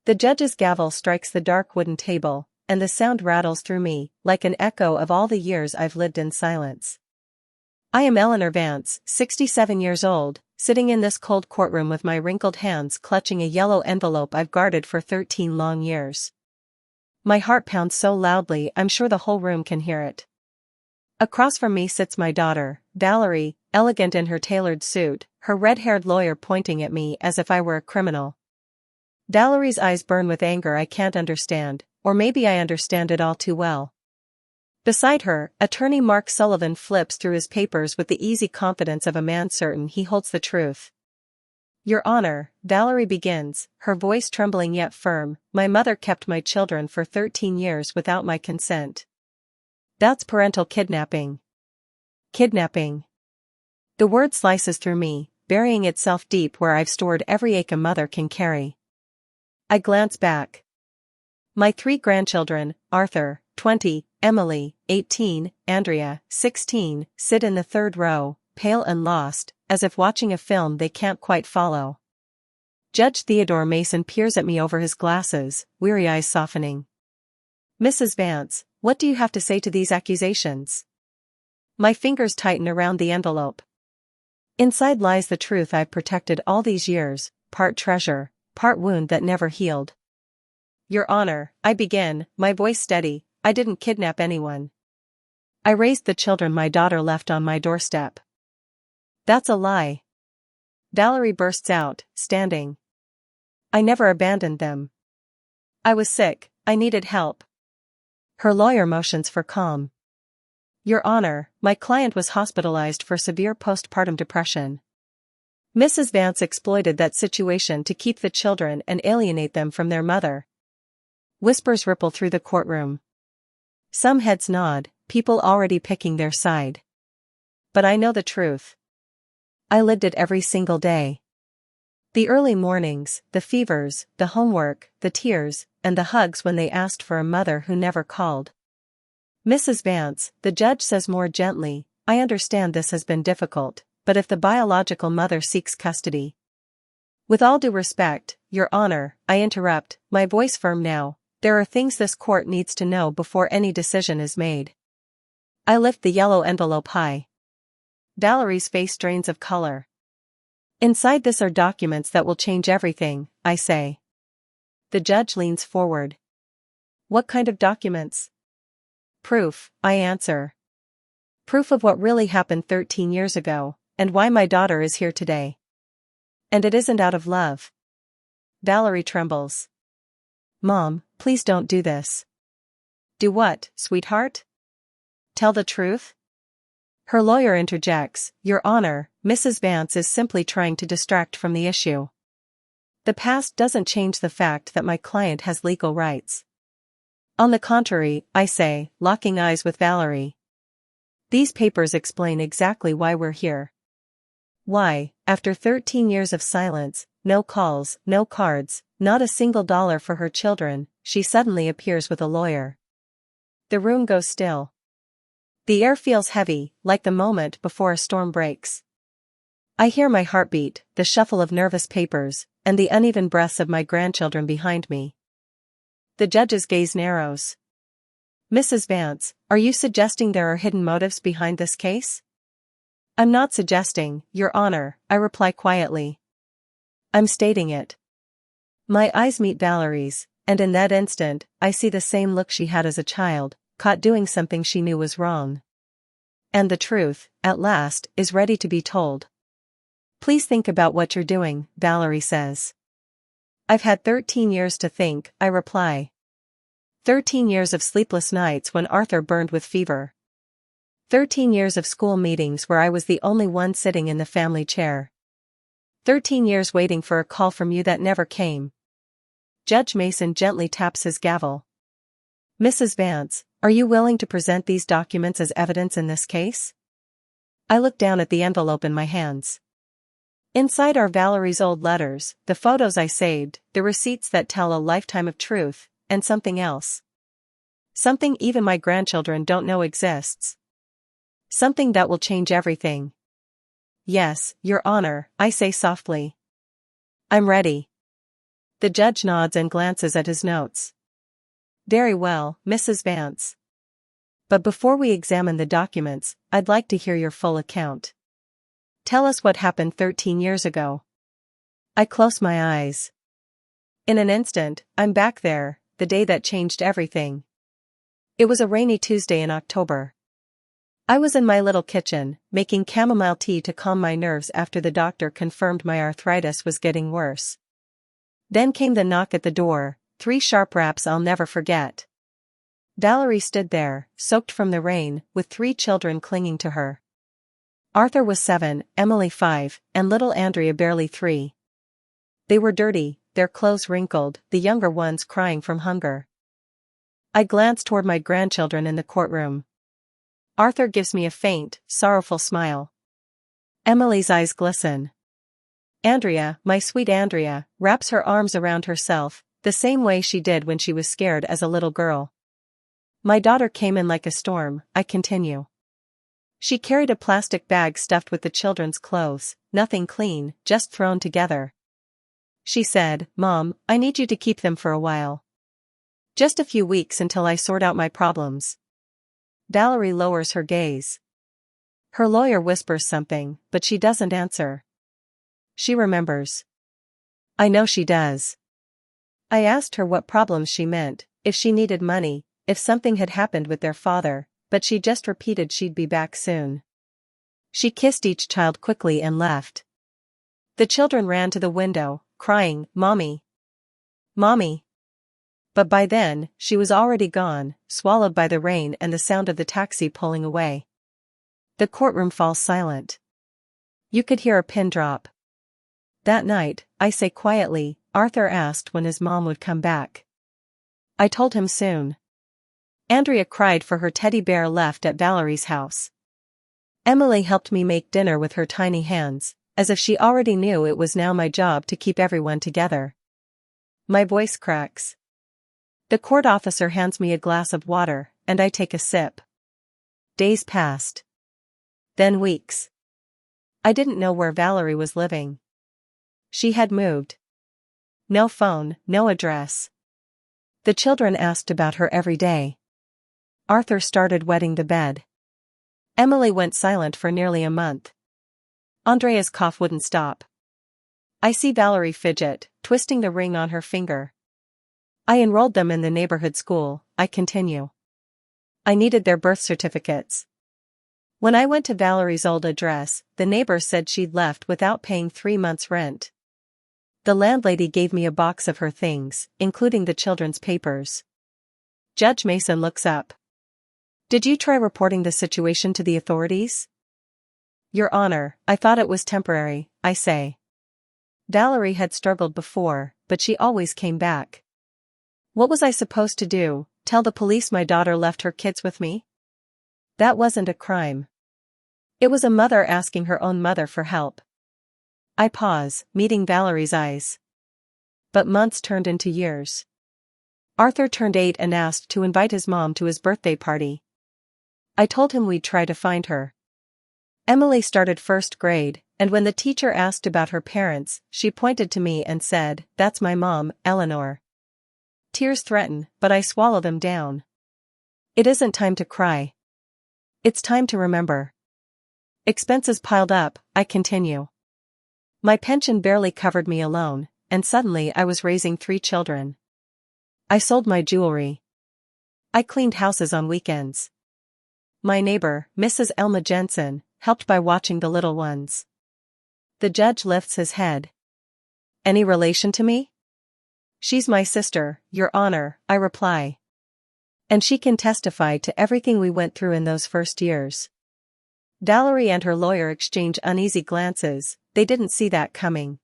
The judge's gavel strikes the dark wooden table, and the sound rattles through me, like an echo of all the years I've lived in silence. I am Eleanor Vance, 67 years old, sitting in this cold courtroom with my wrinkled hands clutching a yellow envelope I've guarded for 13 long years. My heart pounds so loudly I'm sure the whole room can hear it. Across from me sits my daughter, Valerie, elegant in her tailored suit, her red-haired lawyer pointing at me as if I were a criminal. Valerie's eyes burn with anger I can't understand, or maybe I understand it all too well. Beside her, attorney Mark Sullivan flips through his papers with the easy confidence of a man certain he holds the truth. Your Honor, Valerie begins, her voice trembling yet firm, my mother kept my children for 13 years without my consent. That's parental kidnapping. Kidnapping. The word slices through me, burying itself deep where I've stored every ache a mother can carry. I glance back. My 3 grandchildren, Arthur, 20, Emily, 18, Andrea, 16, sit in the third row, pale and lost, as if watching a film they can't quite follow. Judge Theodore Mason peers at me over his glasses, weary eyes softening. Mrs. Vance, what do you have to say to these accusations? My fingers tighten around the envelope. Inside lies the truth I've protected all these years, part treasure, part wound that never healed. Your Honor, I begin, my voice steady, I didn't kidnap anyone. I raised the children my daughter left on my doorstep. That's a lie. Valerie bursts out, standing. I never abandoned them. I was sick, I needed help. Her lawyer motions for calm. Your Honor, my client was hospitalized for severe postpartum depression. Mrs. Vance exploited that situation to keep the children and alienate them from their mother. Whispers ripple through the courtroom. Some heads nod, people already picking their side. But I know the truth. I lived it every single day. The early mornings, the fevers, the homework, the tears, and the hugs when they asked for a mother who never called. Mrs. Vance, the judge says more gently, I understand this has been difficult, but if the biological mother seeks custody. With all due respect, Your Honor, I interrupt, my voice firm now. There are things this court needs to know before any decision is made. I lift the yellow envelope high. Valerie's face drains of color. Inside this are documents that will change everything, I say. The judge leans forward. What kind of documents? Proof, I answer. Proof of what really happened 13 years ago, and why my daughter is here today. And it isn't out of love. Valerie trembles. Mom, please don't do this. Do what, sweetheart? Tell the truth? Her lawyer interjects, Your Honor, Mrs. Vance is simply trying to distract from the issue. The past doesn't change the fact that my client has legal rights. On the contrary, I say, locking eyes with Valerie. These papers explain exactly why we're here. Why, after 13 years of silence, no calls, no cards, not a single dollar for her children, she suddenly appears with a lawyer. The room goes still. The air feels heavy, like the moment before a storm breaks. I hear my heartbeat, the shuffle of nervous papers, and the uneven breaths of my grandchildren behind me. The judge's gaze narrows. Mrs. Vance, are you suggesting there are hidden motives behind this case? I'm not suggesting, Your Honor, I reply quietly. I'm stating it. My eyes meet Valerie's, and in that instant, I see the same look she had as a child, caught doing something she knew was wrong. And the truth, at last, is ready to be told. Please think about what you're doing, Valerie says. I've had 13 years to think, I reply. 13 years of sleepless nights when Arthur burned with fever. 13 years of school meetings where I was the only one sitting in the family chair. 13 years waiting for a call from you that never came. Judge Mason gently taps his gavel. Mrs. Vance, are you willing to present these documents as evidence in this case? I look down at the envelope in my hands. Inside are Valerie's old letters, the photos I saved, the receipts that tell a lifetime of truth, and something else. Something even my grandchildren don't know exists. Something that will change everything. Yes, Your Honor, I say softly. I'm ready. The judge nods and glances at his notes. Very well, Mrs. Vance. But before we examine the documents, I'd like to hear your full account. Tell us what happened 13 years ago. I close my eyes. In an instant, I'm back there, the day that changed everything. It was a rainy Tuesday in October. I was in my little kitchen, making chamomile tea to calm my nerves after the doctor confirmed my arthritis was getting worse. Then came the knock at the door, 3 sharp raps I'll never forget. Valerie stood there, soaked from the rain, with 3 children clinging to her. Arthur was 7, Emily 5, and little Andrea barely 3. They were dirty, their clothes wrinkled, the younger ones crying from hunger. I glanced toward my grandchildren in the courtroom. Arthur gives me a faint, sorrowful smile. Emily's eyes glisten. Andrea, my sweet Andrea, wraps her arms around herself, the same way she did when she was scared as a little girl. My daughter came in like a storm, I continue. She carried a plastic bag stuffed with the children's clothes, nothing clean, just thrown together. She said, Mom, I need you to keep them for a while. Just a few weeks until I sort out my problems. Valerie lowers her gaze. Her lawyer whispers something, but she doesn't answer. She remembers. I know she does. I asked her what problems she meant, if she needed money, if something had happened with their father, but she just repeated she'd be back soon. She kissed each child quickly and left. The children ran to the window, crying, Mommy! Mommy! But by then, she was already gone, swallowed by the rain and the sound of the taxi pulling away. The courtroom falls silent. You could hear a pin drop. That night, I say quietly, Arthur asked when his mom would come back. I told him soon. Andrea cried for her teddy bear left at Valerie's house. Emily helped me make dinner with her tiny hands, as if she already knew it was now my job to keep everyone together. My voice cracks. The court officer hands me a glass of water, and I take a sip. Days passed. Then weeks. I didn't know where Valerie was living. She had moved. No phone, no address. The children asked about her every day. Arthur started wetting the bed. Emily went silent for nearly a month. Andrea's cough wouldn't stop. I see Valerie fidget, twisting the ring on her finger. I enrolled them in the neighborhood school, I continue. I needed their birth certificates. When I went to Valerie's old address, the neighbor said she'd left without paying 3 months' rent. The landlady gave me a box of her things, including the children's papers. Judge Mason looks up. Did you try reporting the situation to the authorities? Your Honor, I thought it was temporary, I say. Valerie had struggled before, but she always came back. What was I supposed to do, tell the police my daughter left her kids with me? That wasn't a crime. It was a mother asking her own mother for help. I pause, meeting Valerie's eyes. But months turned into years. Arthur turned 8 and asked to invite his mom to his birthday party. I told him we'd try to find her. Emily started 1st grade, and when the teacher asked about her parents, she pointed to me and said, That's my mom, Eleanor. Tears threaten, but I swallow them down. It isn't time to cry. It's time to remember. Expenses piled up, I continue. My pension barely covered me alone, and suddenly I was raising 3 children. I sold my jewelry. I cleaned houses on weekends. My neighbor, Mrs. Elma Jensen, helped by watching the little ones. The judge lifts his head. Any relation to me? She's my sister, Your Honor, I reply. And she can testify to everything we went through in those first years. Valerie and her lawyer exchange uneasy glances, they didn't see that coming.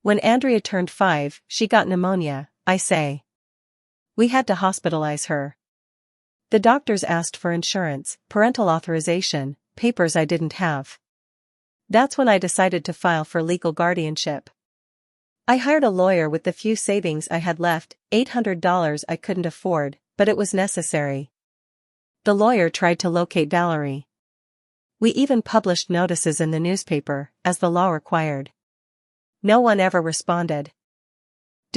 When Andrea turned 5, she got pneumonia, I say. We had to hospitalize her. The doctors asked for insurance, parental authorization, papers I didn't have. That's when I decided to file for legal guardianship. I hired a lawyer with the few savings I had left, $800 I couldn't afford, but it was necessary. The lawyer tried to locate Valerie. We even published notices in the newspaper, as the law required. No one ever responded.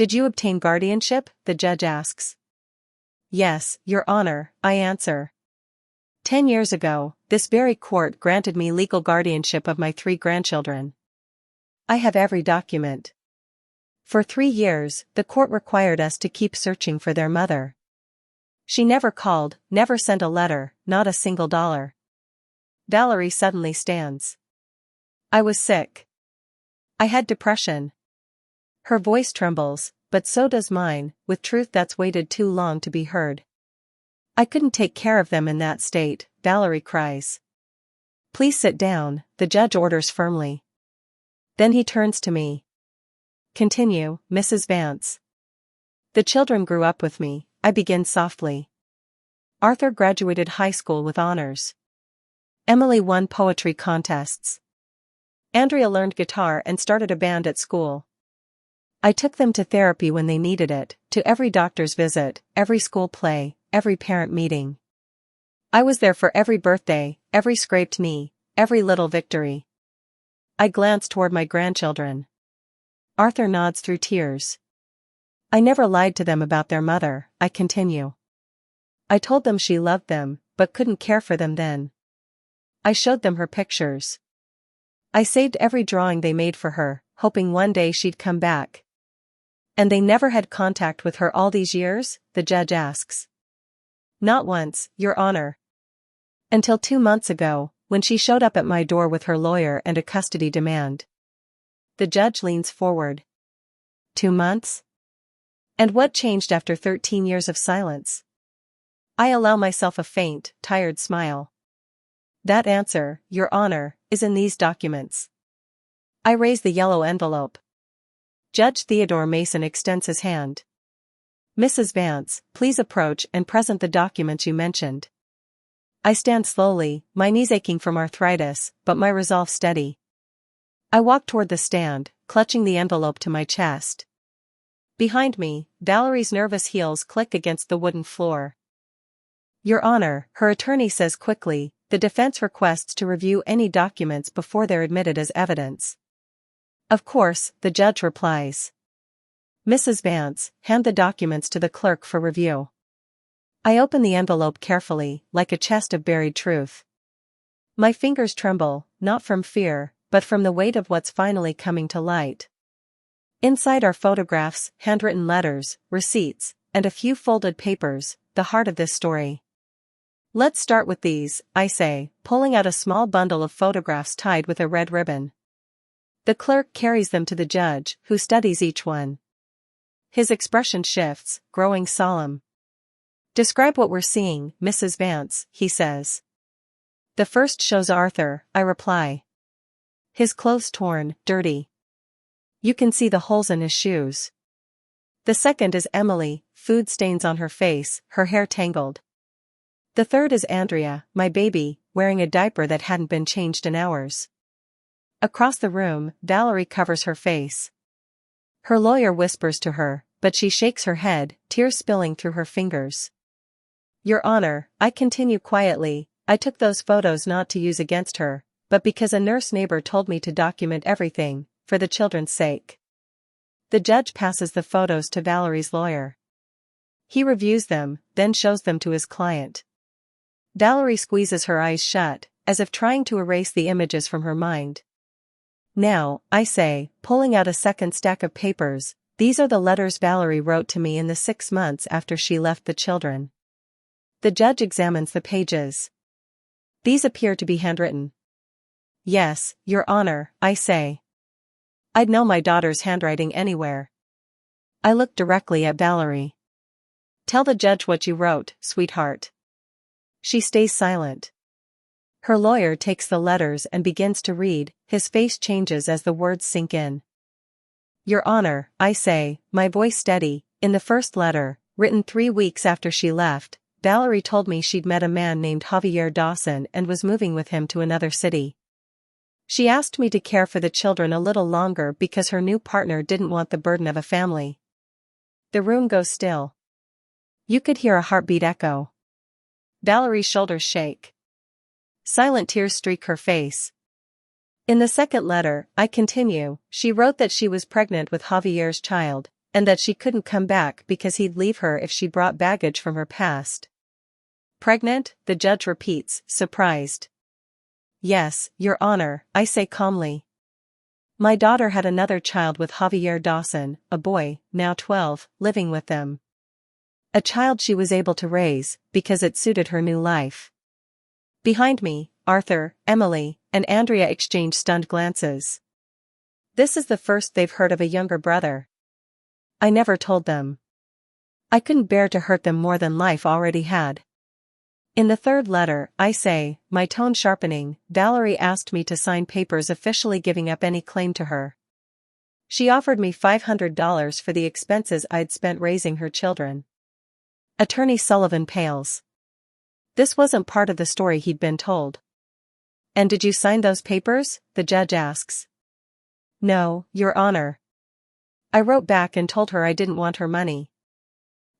Did you obtain guardianship? The judge asks. Yes, Your Honor, I answer. 10 years ago, this very court granted me legal guardianship of my 3 grandchildren. I have every document. For 3 years, the court required us to keep searching for their mother. She never called, never sent a letter, not a single dollar. Valerie suddenly stands. I was sick. I had depression. Her voice trembles, but so does mine, with truth that's waited too long to be heard. I couldn't take care of them in that state, Valerie cries. Please sit down, the judge orders firmly. Then he turns to me. Continue, Mrs. Vance. The children grew up with me, I begin softly. Arthur graduated high school with honors. Emily won poetry contests. Andrea learned guitar and started a band at school. I took them to therapy when they needed it, to every doctor's visit, every school play, every parent meeting. I was there for every birthday, every scraped knee, every little victory. I glance toward my grandchildren. Arthur nods through tears. I never lied to them about their mother, I continue. I told them she loved them, but couldn't care for them then. I showed them her pictures. I saved every drawing they made for her, hoping one day she'd come back. And they never had contact with her all these years? The judge asks. Not once, Your Honor. Until 2 months ago, when she showed up at my door with her lawyer and a custody demand. The judge leans forward. 2 months? And what changed after 13 years of silence? I allow myself a faint, tired smile. That answer, Your Honor, is in these documents. I raise the yellow envelope. Judge Theodore Mason extends his hand. Mrs. Vance, please approach and present the documents you mentioned. I stand slowly, my knees aching from arthritis, but my resolve steady. I walk toward the stand, clutching the envelope to my chest. Behind me, Valerie's nervous heels click against the wooden floor. Your Honor, her attorney says quickly, the defense requests to review any documents before they're admitted as evidence. Of course, the judge replies. Mrs. Vance, hand the documents to the clerk for review. I open the envelope carefully, like a chest of buried truth. My fingers tremble, not from fear, but from the weight of what's finally coming to light. Inside are photographs, handwritten letters, receipts, and a few folded papers, the heart of this story. Let's start with these, I say, pulling out a small bundle of photographs tied with a red ribbon. The clerk carries them to the judge, who studies each one. His expression shifts, growing solemn. Describe what we're seeing, Mrs. Vance, he says. The first shows Arthur, I reply. His clothes torn, dirty. You can see the holes in his shoes. The second is Emily, food stains on her face, her hair tangled. The third is Andrea, my baby, wearing a diaper that hadn't been changed in hours. Across the room, Valerie covers her face. Her lawyer whispers to her, but she shakes her head, tears spilling through her fingers. Your Honor, I continue quietly, I took those photos not to use against her, but because a nurse neighbor told me to document everything, for the children's sake. The judge passes the photos to Valerie's lawyer. He reviews them, then shows them to his client. Valerie squeezes her eyes shut, as if trying to erase the images from her mind. Now, I say, pulling out a second stack of papers, these are the letters Valerie wrote to me in the 6 months after she left the children. The judge examines the pages. These appear to be handwritten. Yes, Your Honor, I say. I'd know my daughter's handwriting anywhere. I look directly at Valerie. Tell the judge what you wrote, sweetheart. She stays silent. Her lawyer takes the letters and begins to read, his face changes as the words sink in. Your Honor, I say, my voice steady, in the first letter, written 3 weeks after she left, Valerie told me she'd met a man named Javier Dawson and was moving with him to another city. She asked me to care for the children a little longer because her new partner didn't want the burden of a family. The room goes still. You could hear a heartbeat echo. Valerie's shoulders shake. Silent tears streak her face. In the second letter, I continue, she wrote that she was pregnant with Javier's child, and that she couldn't come back because he'd leave her if she brought baggage from her past. Pregnant? The judge repeats, surprised. Yes, Your Honor, I say calmly. My daughter had another child with Javier Dawson, a boy, now 12, living with them. A child she was able to raise, because it suited her new life. Behind me, Arthur, Emily, and Andrea exchange stunned glances. This is the first they've heard of a younger brother. I never told them. I couldn't bear to hurt them more than life already had. In the third letter, I say, my tone sharpening, Valerie asked me to sign papers officially giving up any claim to her. She offered me $500 for the expenses I'd spent raising her children. Attorney Sullivan pales. This wasn't part of the story he'd been told. And did you sign those papers? The judge asks. No, Your Honor. I wrote back and told her I didn't want her money.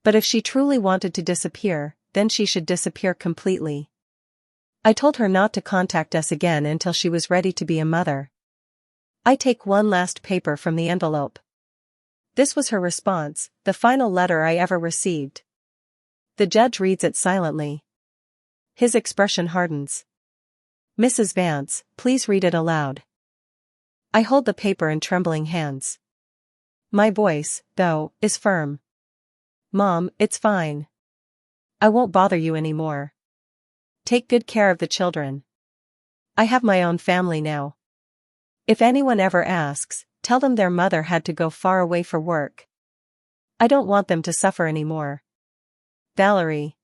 But if she truly wanted to disappear, then she should disappear completely. I told her not to contact us again until she was ready to be a mother. I take one last paper from the envelope. This was her response, the final letter I ever received. The judge reads it silently. His expression hardens. Mrs. Vance, please read it aloud. I hold the paper in trembling hands. My voice, though, is firm. Mom, it's fine. I won't bother you anymore. Take good care of the children. I have my own family now. If anyone ever asks, tell them their mother had to go far away for work. I don't want them to suffer anymore. Valerie.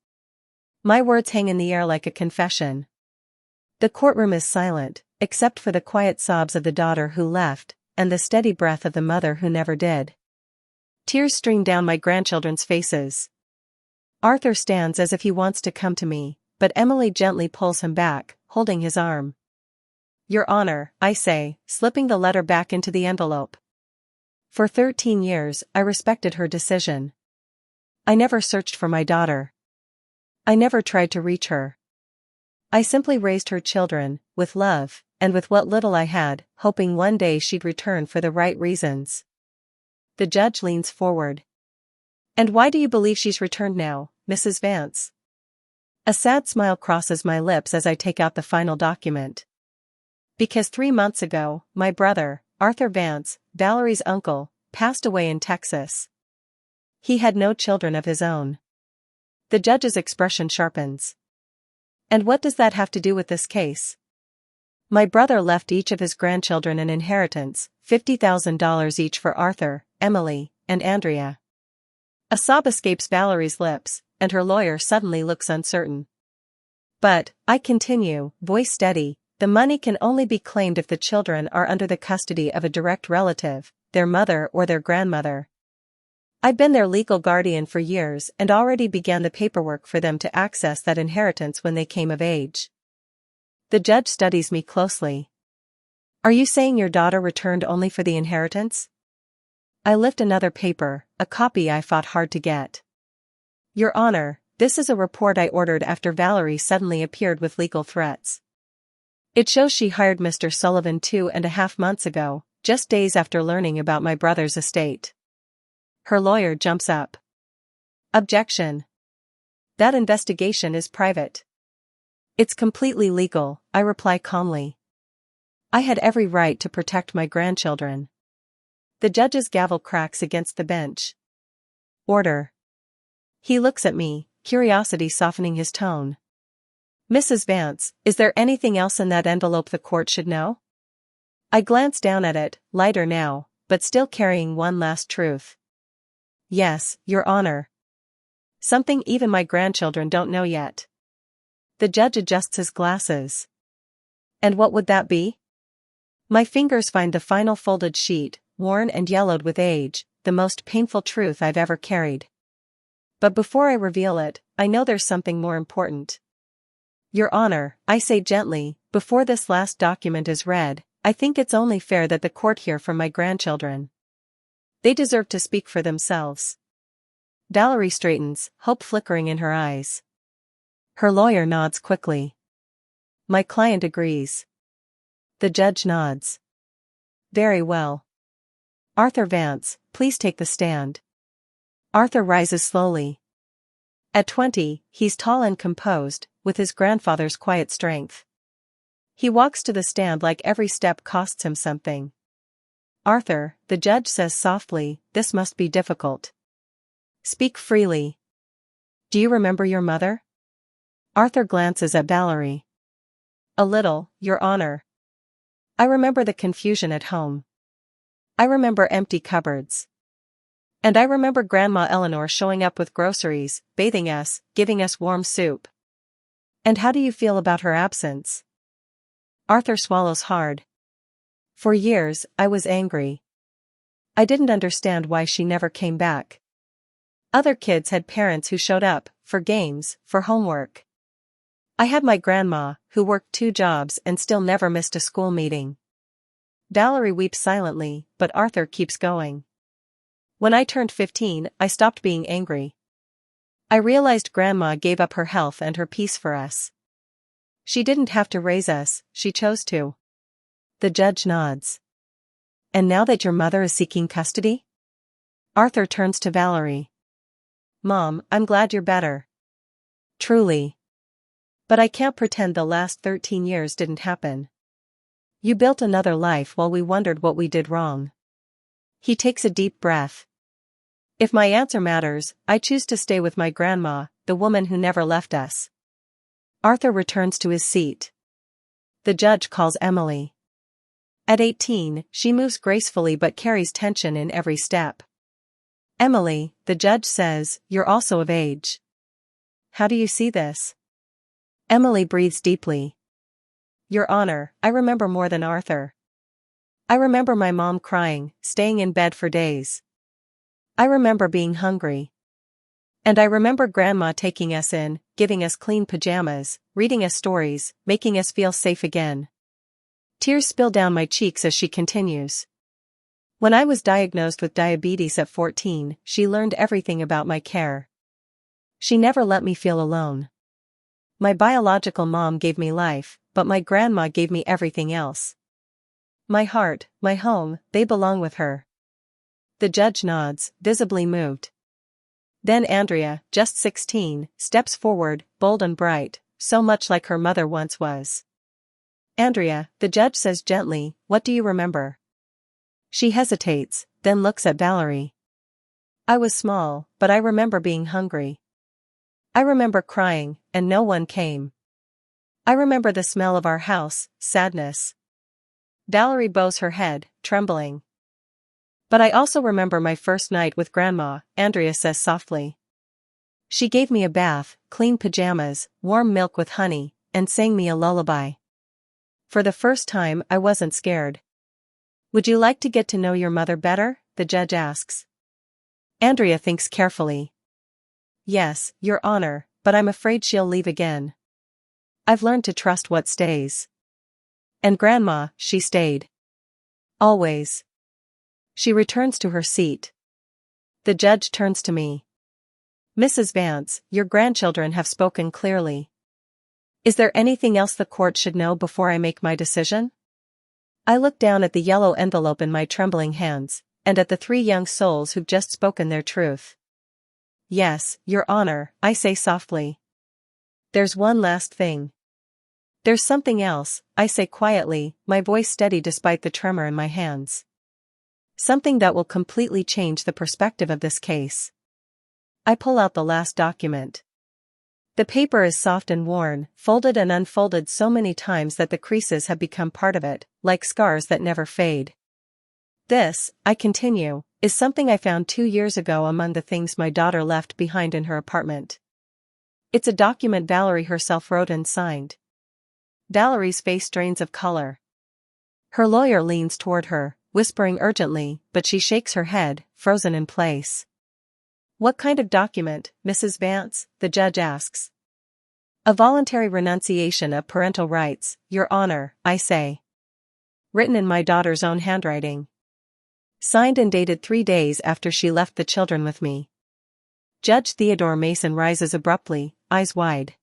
My words hang in the air like a confession. The courtroom is silent, except for the quiet sobs of the daughter who left, and the steady breath of the mother who never did. Tears stream down my grandchildren's faces. Arthur stands as if he wants to come to me, but Emily gently pulls him back, holding his arm. Your Honor, I say, slipping the letter back into the envelope. For 13 years, I respected her decision. I never searched for my daughter. I never tried to reach her. I simply raised her children, with love, and with what little I had, hoping one day she'd return for the right reasons. The judge leans forward. And why do you believe she's returned now, Mrs. Vance? A sad smile crosses my lips as I take out the final document. Because 3 months ago, my brother, Arthur Vance, Valerie's uncle, passed away in Texas. He had no children of his own. The judge's expression sharpens. And what does that have to do with this case? My brother left each of his grandchildren an inheritance, $50,000 each for Arthur, Emily, and Andrea. A sob escapes Valerie's lips, and her lawyer suddenly looks uncertain. But, I continue, voice steady, the money can only be claimed if the children are under the custody of a direct relative, their mother or their grandmother. I've been their legal guardian for years and already began the paperwork for them to access that inheritance when they came of age. The judge studies me closely. Are you saying your daughter returned only for the inheritance? I lift another paper, a copy I fought hard to get. Your Honor, this is a report I ordered after Valerie suddenly appeared with legal threats. It shows she hired Mr. Sullivan 2.5 months ago, just days after learning about my brother's estate. Her lawyer jumps up. Objection. That investigation is private. It's completely legal, I reply calmly. I had every right to protect my grandchildren. The judge's gavel cracks against the bench. Order. He looks at me, curiosity softening his tone. Mrs. Vance, is there anything else in that envelope the court should know? I glance down at it, lighter now, but still carrying one last truth. Yes, Your Honor. Something even my grandchildren don't know yet. The judge adjusts his glasses. And what would that be? My fingers find the final folded sheet, worn and yellowed with age, the most painful truth I've ever carried. But before I reveal it, I know there's something more important. Your Honor, I say gently, before this last document is read, I think it's only fair that the court hear from my grandchildren. They deserve to speak for themselves. Valerie straightens, hope flickering in her eyes. Her lawyer nods quickly. My client agrees. The judge nods. Very well. Arthur Vance, please take the stand. Arthur rises slowly. At 20, he's tall and composed, with his grandfather's quiet strength. He walks to the stand like every step costs him something. Arthur, the judge says softly, this must be difficult. Speak freely. Do you remember your mother? Arthur glances at Valerie. A little, Your Honor. I remember the confusion at home. I remember empty cupboards. And I remember Grandma Eleanor showing up with groceries, bathing us, giving us warm soup. And how do you feel about her absence? Arthur swallows hard. For years, I was angry. I didn't understand why she never came back. Other kids had parents who showed up, for games, for homework. I had my grandma, who worked 2 jobs and still never missed a school meeting. Valerie weeps silently, but Arthur keeps going. When I turned 15, I stopped being angry. I realized Grandma gave up her health and her peace for us. She didn't have to raise us, she chose to. The judge nods. And now that your mother is seeking custody? Arthur turns to Valerie. Mom, I'm glad you're better. Truly. But I can't pretend the last 13 years didn't happen. You built another life while we wondered what we did wrong. He takes a deep breath. If my answer matters, I choose to stay with my grandma, the woman who never left us. Arthur returns to his seat. The judge calls Emily. At 18, she moves gracefully but carries tension in every step. Emily, the judge says, you're also of age. How do you see this? Emily breathes deeply. Your Honor, I remember more than Arthur. I remember my mom crying, staying in bed for days. I remember being hungry. And I remember Grandma taking us in, giving us clean pajamas, reading us stories, making us feel safe again. Tears spill down my cheeks as she continues. When I was diagnosed with diabetes at 14, she learned everything about my care. She never let me feel alone. My biological mom gave me life, but my grandma gave me everything else. My heart, my home, they belong with her. The judge nods, visibly moved. Then Andrea, just 16, steps forward, bold and bright, so much like her mother once was. Andrea, the judge says gently, what do you remember? She hesitates, then looks at Valerie. I was small, but I remember being hungry. I remember crying, and no one came. I remember the smell of our house, sadness. Valerie bows her head, trembling. But I also remember my first night with Grandma, Andrea says softly. She gave me a bath, clean pajamas, warm milk with honey, and sang me a lullaby. For the first time, I wasn't scared. Would you like to get to know your mother better? The judge asks. Andrea thinks carefully. Yes, Your Honor, but I'm afraid she'll leave again. I've learned to trust what stays. And Grandma, she stayed. Always. She returns to her seat. The judge turns to me. Mrs. Vance, your grandchildren have spoken clearly. Is there anything else the court should know before I make my decision? I look down at the yellow envelope in my trembling hands, and at the 3 young souls who've just spoken their truth. Yes, Your Honor, I say softly. There's one last thing. There's something else, I say quietly, my voice steady despite the tremor in my hands. Something that will completely change the perspective of this case. I pull out the last document. The paper is soft and worn, folded and unfolded so many times that the creases have become part of it, like scars that never fade. This, I continue, is something I found 2 years ago among the things my daughter left behind in her apartment. It's a document Valerie herself wrote and signed. Valerie's face drains of color. Her lawyer leans toward her, whispering urgently, but she shakes her head, frozen in place. What kind of document, Mrs. Vance? The judge asks. A voluntary renunciation of parental rights, Your Honor, I say. Written in my daughter's own handwriting. Signed and dated 3 days after she left the children with me. Judge Theodore Mason rises abruptly, eyes wide.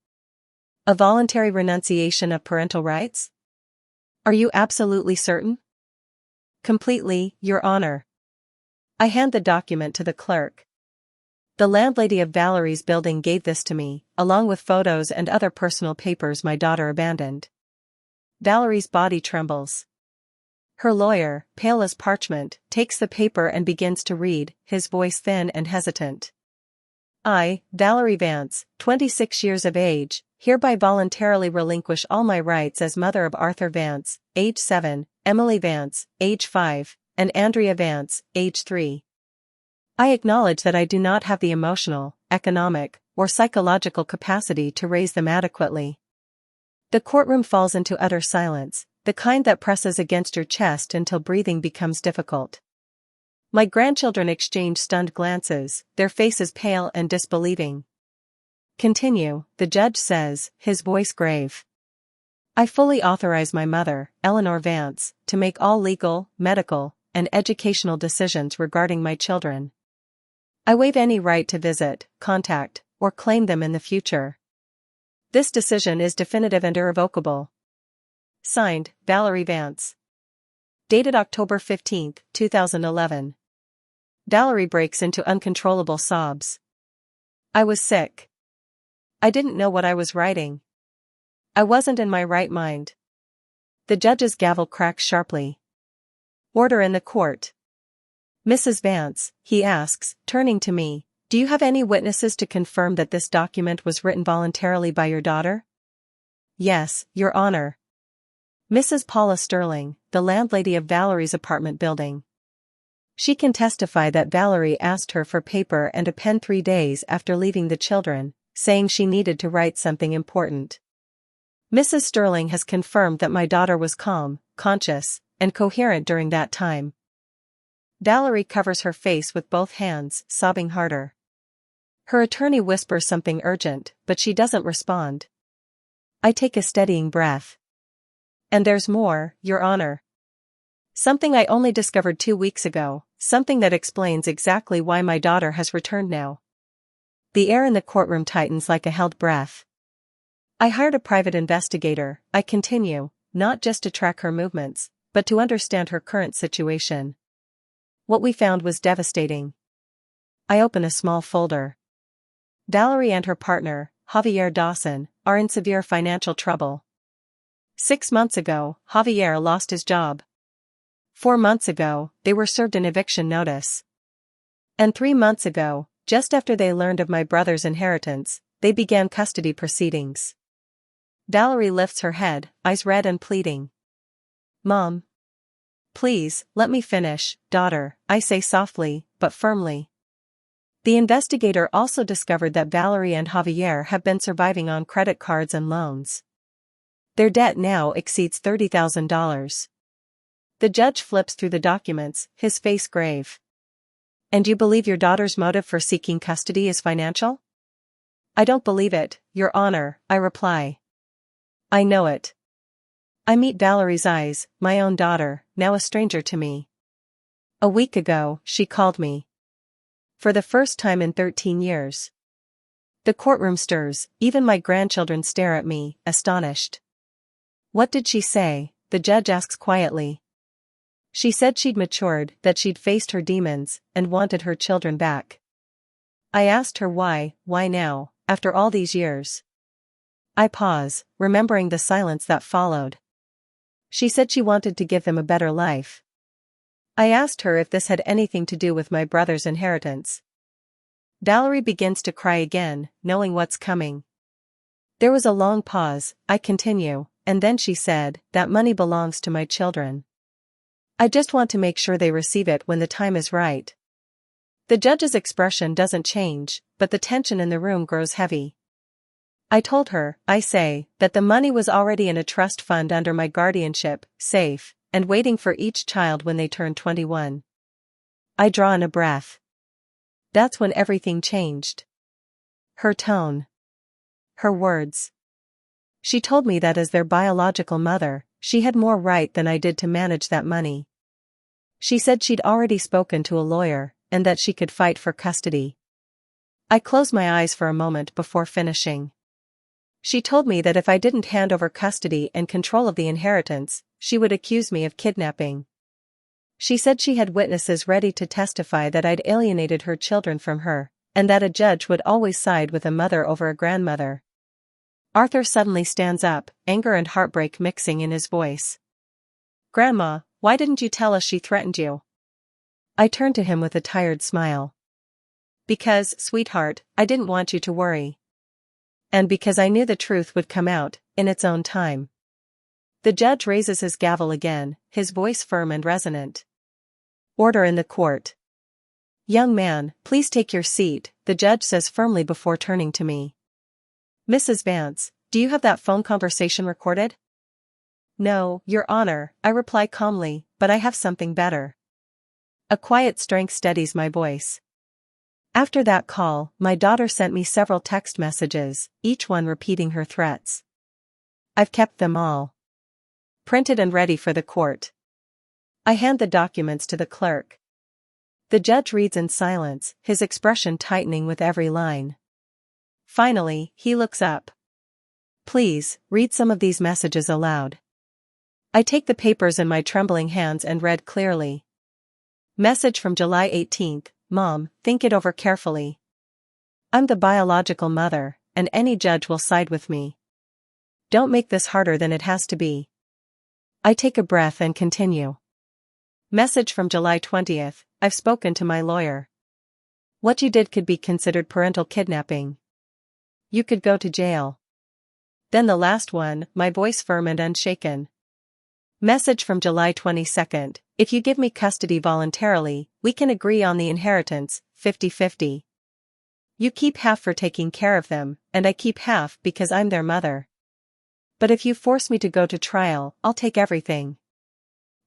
A voluntary renunciation of parental rights? Are you absolutely certain? Completely, Your Honor. I hand the document to the clerk. The landlady of Valerie's building gave this to me, along with photos and other personal papers my daughter abandoned. Valerie's body trembles. Her lawyer, pale as parchment, takes the paper and begins to read, his voice thin and hesitant. I, Valerie Vance, 26 years of age, hereby voluntarily relinquish all my rights as mother of Arthur Vance, age 7, Emily Vance, age 5, and Andrea Vance, age 3. I acknowledge that I do not have the emotional, economic, or psychological capacity to raise them adequately. The courtroom falls into utter silence, the kind that presses against your chest until breathing becomes difficult. My grandchildren exchange stunned glances, their faces pale and disbelieving. Continue, the judge says, his voice grave. I fully authorize my mother, Eleanor Vance, to make all legal, medical, and educational decisions regarding my children. I waive any right to visit, contact, or claim them in the future. This decision is definitive and irrevocable. Signed, Valerie Vance. Dated October 15, 2011. Valerie breaks into uncontrollable sobs. I was sick. I didn't know what I was writing. I wasn't in my right mind. The judge's gavel cracks sharply. Order in the court. Mrs. Vance, he asks, turning to me, do you have any witnesses to confirm that this document was written voluntarily by your daughter? Yes, Your Honor. Mrs. Paula Sterling, the landlady of Valerie's apartment building. She can testify that Valerie asked her for paper and a pen 3 days after leaving the children, saying she needed to write something important. Mrs. Sterling has confirmed that my daughter was calm, conscious, and coherent during that time. Valerie covers her face with both hands, sobbing harder. Her attorney whispers something urgent, but she doesn't respond. I take a steadying breath. And there's more, Your Honor. Something I only discovered 2 weeks ago, something that explains exactly why my daughter has returned now. The air in the courtroom tightens like a held breath. I hired a private investigator, I continue, not just to track her movements, but to understand her current situation. What we found was devastating. I open a small folder. Valerie and her partner, Javier Dawson, are in severe financial trouble. 6 months ago, Javier lost his job. 4 months ago, they were served an eviction notice. And 3 months ago, just after they learned of my brother's inheritance, they began custody proceedings. Valerie lifts her head, eyes red and pleading. Mom. Please, let me finish, daughter, I say softly, but firmly. The investigator also discovered that Valerie and Javier have been surviving on credit cards and loans. Their debt now exceeds $30,000. The judge flips through the documents, his face grave. And you believe your daughter's motive for seeking custody is financial? I don't believe it, Your Honor, I reply. I know it. I meet Valerie's eyes, my own daughter, now a stranger to me. A week ago, she called me. For the first time in 13 years. The courtroom stirs, even my grandchildren stare at me, astonished. What did she say? The judge asks quietly. She said she'd matured, that she'd faced her demons, and wanted her children back. I asked her why now, after all these years? I pause, remembering the silence that followed. She said she wanted to give them a better life. I asked her if this had anything to do with my brother's inheritance. Valerie begins to cry again, knowing what's coming. There was a long pause, I continue, and then she said, that money belongs to my children. I just want to make sure they receive it when the time is right. The judge's expression doesn't change, but the tension in the room grows heavy. I told her, I say, that the money was already in a trust fund under my guardianship, safe, and waiting for each child when they turned 21. I draw in a breath. That's when everything changed. Her tone. Her words. She told me that as their biological mother, she had more right than I did to manage that money. She said she'd already spoken to a lawyer, and that she could fight for custody. I closed my eyes for a moment before finishing. She told me that if I didn't hand over custody and control of the inheritance, she would accuse me of kidnapping. She said she had witnesses ready to testify that I'd alienated her children from her, and that a judge would always side with a mother over a grandmother. Arthur suddenly stands up, anger and heartbreak mixing in his voice. Grandma, why didn't you tell us she threatened you? I turned to him with a tired smile. Because, sweetheart, I didn't want you to worry. And because I knew the truth would come out, in its own time. The judge raises his gavel again, his voice firm and resonant. Order in the court. Young man, please take your seat, the judge says firmly before turning to me. Mrs. Vance, do you have that phone conversation recorded? No, Your Honor, I reply calmly, but I have something better. A quiet strength steadies my voice. After that call, my daughter sent me several text messages, each one repeating her threats. I've kept them all. Printed and ready for the court. I hand the documents to the clerk. The judge reads in silence, his expression tightening with every line. Finally, he looks up. Please, read some of these messages aloud. I take the papers in my trembling hands and read clearly. Message from July 18th, Mom, think it over carefully. I'm the biological mother, and any judge will side with me. Don't make this harder than it has to be. I take a breath and continue. Message from July 20th, I've spoken to my lawyer. What you did could be considered parental kidnapping. You could go to jail. Then the last one, my voice firm and unshaken. Message from July 22nd, if you give me custody voluntarily, we can agree on the inheritance, 50-50. You keep half for taking care of them, and I keep half because I'm their mother. But if you force me to go to trial, I'll take everything.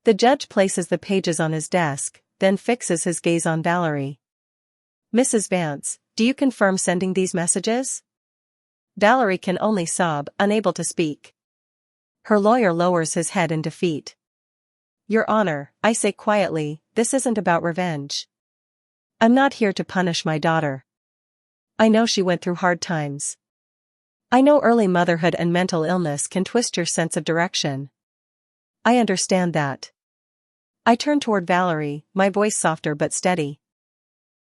The judge places the pages on his desk, then fixes his gaze on Valerie. Mrs. Vance, do you confirm sending these messages? Valerie can only sob, unable to speak. Her lawyer lowers his head in defeat. Your Honor, I say quietly, this isn't about revenge. I'm not here to punish my daughter. I know she went through hard times. I know early motherhood and mental illness can twist your sense of direction. I understand that. I turn toward Valerie, my voice softer but steady.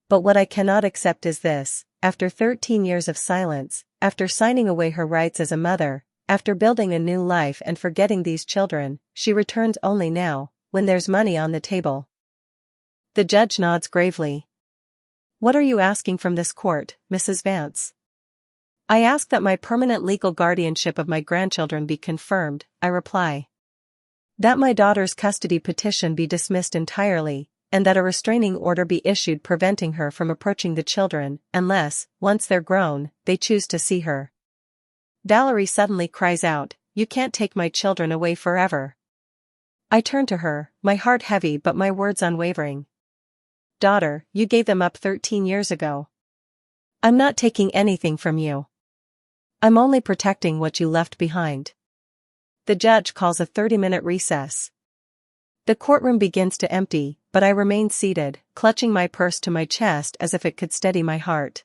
But what I cannot accept is this, after 13 years of silence, after signing away her rights as a mother, after building a new life and forgetting these children, she returns only now, when there's money on the table. The judge nods gravely. What are you asking from this court, Mrs. Vance? I ask that my permanent legal guardianship of my grandchildren be confirmed, I reply. That my daughter's custody petition be dismissed entirely, and that a restraining order be issued preventing her from approaching the children, unless, once they're grown, they choose to see her. Valerie suddenly cries out, You can't take my children away forever. I turn to her, my heart heavy but my words unwavering. Daughter, you gave them up 13 years ago. I'm not taking anything from you. I'm only protecting what you left behind. The judge calls a 30-minute recess. The courtroom begins to empty, but I remain seated, clutching my purse to my chest as if it could steady my heart.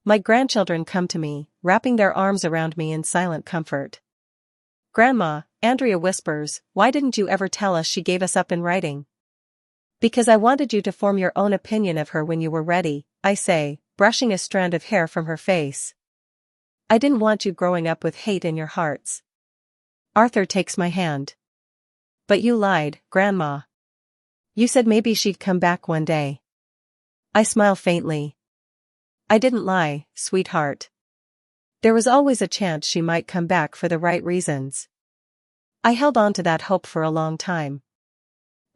My grandchildren come to me, wrapping their arms around me in silent comfort. Grandma, Andrea whispers, why didn't you ever tell us she gave us up in writing? Because I wanted you to form your own opinion of her when you were ready, I say, brushing a strand of hair from her face. I didn't want you growing up with hate in your hearts. Arthur takes my hand. But you lied, Grandma. You said maybe she'd come back one day. I smile faintly. I didn't lie, sweetheart. There was always a chance she might come back for the right reasons. I held on to that hope for a long time.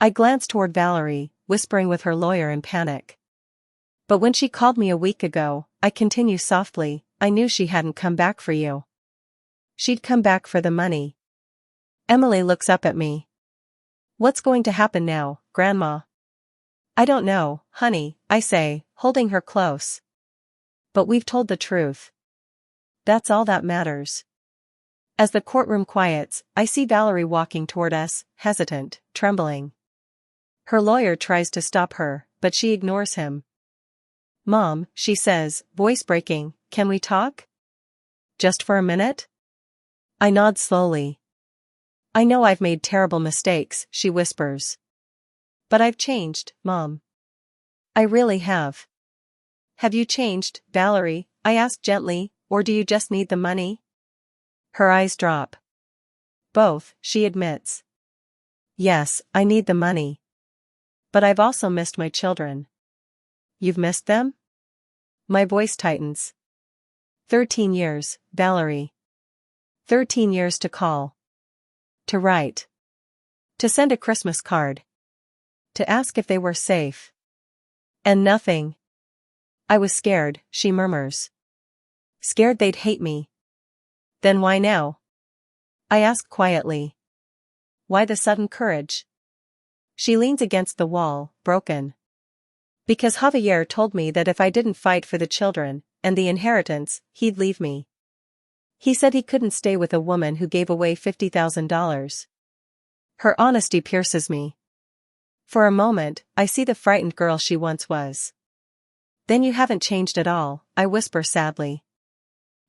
I glanced toward Valerie, whispering with her lawyer in panic. But when she called me a week ago, I continue softly, I knew she hadn't come back for you. She'd come back for the money. Emily looks up at me. What's going to happen now, Grandma? I don't know, honey, I say, holding her close. But we've told the truth. That's all that matters. As the courtroom quiets, I see Valerie walking toward us, hesitant, trembling. Her lawyer tries to stop her, but she ignores him. Mom, she says, voice breaking, can we talk? Just for a minute? I nod slowly. I know I've made terrible mistakes, she whispers. But I've changed, Mom. I really have. Have you changed, Valerie? I ask gently, or do you just need the money? Her eyes drop. Both, she admits. Yes, I need the money. But I've also missed my children. You've missed them? My voice tightens. 13 years, Valerie. 13 years to call. To write. To send a Christmas card. To ask if they were safe. And nothing. I was scared, she murmurs. Scared they'd hate me. Then why now? I ask quietly. Why the sudden courage? She leans against the wall, broken. Because Javier told me that if I didn't fight for the children and the inheritance, he'd leave me. He said he couldn't stay with a woman who gave away $50,000. Her honesty pierces me. For a moment, I see the frightened girl she once was. Then you haven't changed at all, I whisper sadly.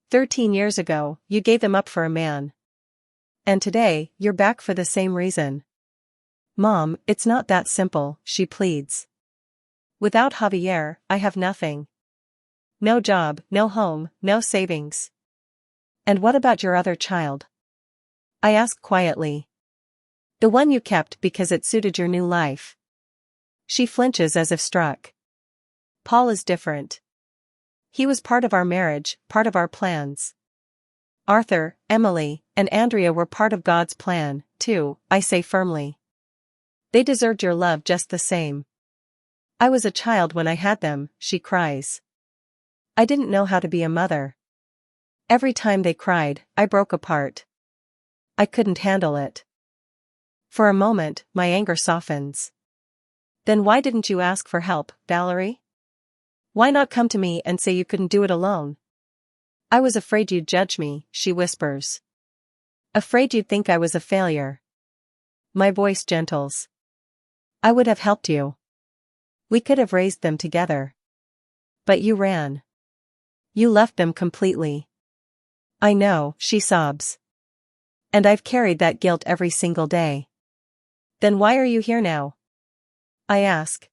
13 years ago, you gave them up for a man. And today, you're back for the same reason. Mom, it's not that simple, she pleads. Without Javier, I have nothing. No job, no home, no savings. And what about your other child? I ask quietly. The one you kept because it suited your new life. She flinches as if struck. Paul is different. He was part of our marriage, part of our plans. Arthur, Emily, and Andrea were part of God's plan, too, I say firmly. They deserved your love just the same. I was a child when I had them, she cries. I didn't know how to be a mother. Every time they cried, I broke apart. I couldn't handle it. For a moment, my anger softens. Then why didn't you ask for help, Valerie? Why not come to me and say you couldn't do it alone? I was afraid you'd judge me, she whispers. Afraid you'd think I was a failure. My voice gentles. I would have helped you. We could have raised them together. But you ran. You left them completely. I know, she sobs. And I've carried that guilt every single day. Then why are you here now? I ask.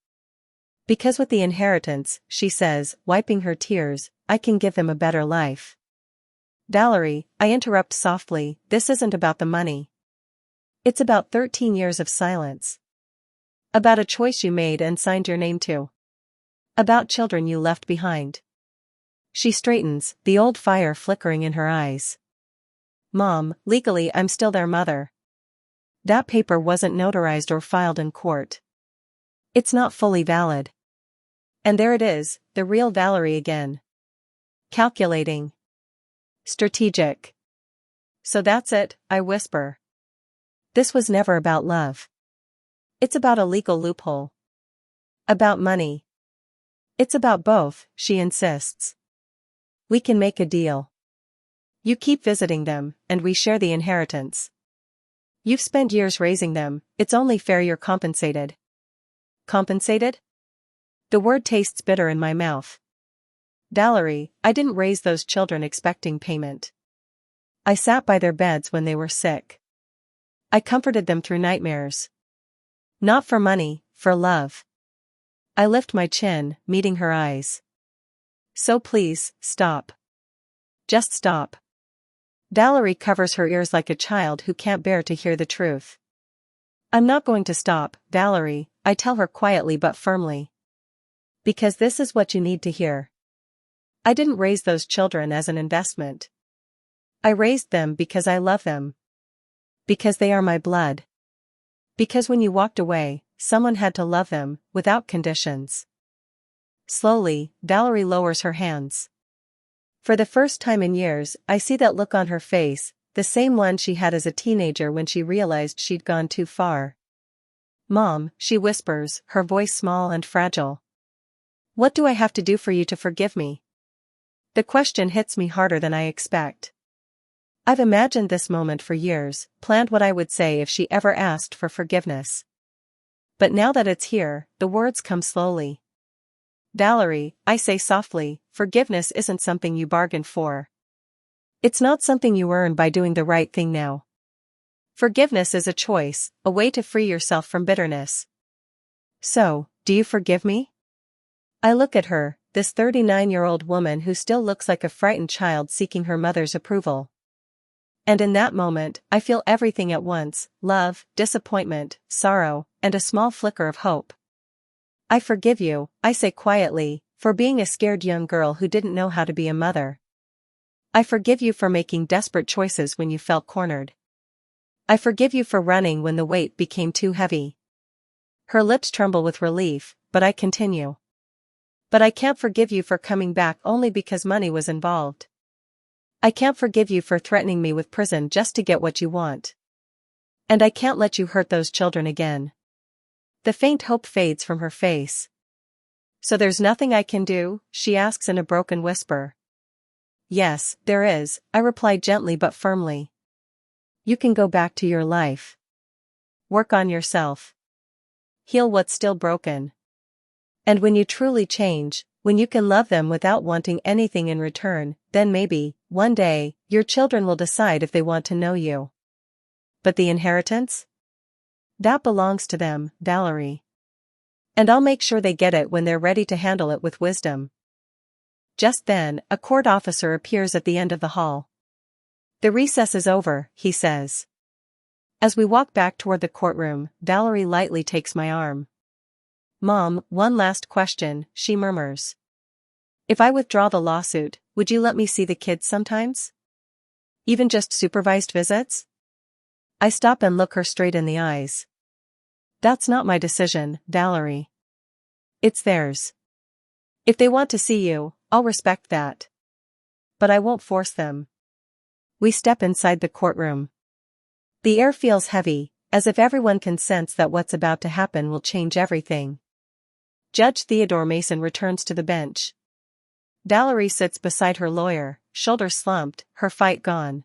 Because with the inheritance, she says, wiping her tears, I can give them a better life. Valerie, I interrupt softly, this isn't about the money. It's about 13 years of silence. About a choice you made and signed your name to. About children you left behind. She straightens, the old fire flickering in her eyes. Mom, legally I'm still their mother. That paper wasn't notarized or filed in court. It's not fully valid. And there it is, the real Valerie again. Calculating. Strategic. So that's it, I whisper. This was never about love. It's about a legal loophole. About money. It's about both, she insists. We can make a deal. You keep visiting them, and we share the inheritance. You've spent years raising them, it's only fair you're compensated. Compensated? The word tastes bitter in my mouth. Valerie, I didn't raise those children expecting payment. I sat by their beds when they were sick. I comforted them through nightmares. Not for money, for love. I lift my chin, meeting her eyes. So please, stop. Just stop. Valerie covers her ears like a child who can't bear to hear the truth. I'm not going to stop, Valerie, I tell her quietly but firmly. Because this is what you need to hear. I didn't raise those children as an investment. I raised them because I love them. Because they are my blood. Because when you walked away, someone had to love them, without conditions. Slowly, Valerie lowers her hands. For the first time in years, I see that look on her face, the same one she had as a teenager when she realized she'd gone too far. Mom, she whispers, her voice small and fragile. What do I have to do for you to forgive me? The question hits me harder than I expect. I've imagined this moment for years, planned what I would say if she ever asked for forgiveness. But now that it's here, the words come slowly. Valerie, I say softly, forgiveness isn't something you bargain for. It's not something you earn by doing the right thing now. Forgiveness is a choice, a way to free yourself from bitterness. So, do you forgive me? I look at her, this 39-year-old woman who still looks like a frightened child seeking her mother's approval. And in that moment, I feel everything at once: love, disappointment, sorrow, and a small flicker of hope. I forgive you, I say quietly, for being a scared young girl who didn't know how to be a mother. I forgive you for making desperate choices when you felt cornered. I forgive you for running when the weight became too heavy. Her lips tremble with relief, but I continue. But I can't forgive you for coming back only because money was involved. I can't forgive you for threatening me with prison just to get what you want. And I can't let you hurt those children again. The faint hope fades from her face. So there's nothing I can do? She asks in a broken whisper. Yes, there is, I reply gently but firmly. You can go back to your life. Work on yourself. Heal what's still broken. And when you truly change, when you can love them without wanting anything in return, then maybe, one day, your children will decide if they want to know you. But the inheritance? That belongs to them, Valerie. And I'll make sure they get it when they're ready to handle it with wisdom. Just then, a court officer appears at the end of the hall. The recess is over, he says. As we walk back toward the courtroom, Valerie lightly takes my arm. Mom, one last question, she murmurs. If I withdraw the lawsuit, would you let me see the kids sometimes? Even just supervised visits? I stop and look her straight in the eyes. That's not my decision, Valerie. It's theirs. If they want to see you, I'll respect that. But I won't force them. We step inside the courtroom. The air feels heavy, as if everyone can sense that what's about to happen will change everything. Judge Theodore Mason returns to the bench. Valerie sits beside her lawyer, shoulders slumped, her fight gone.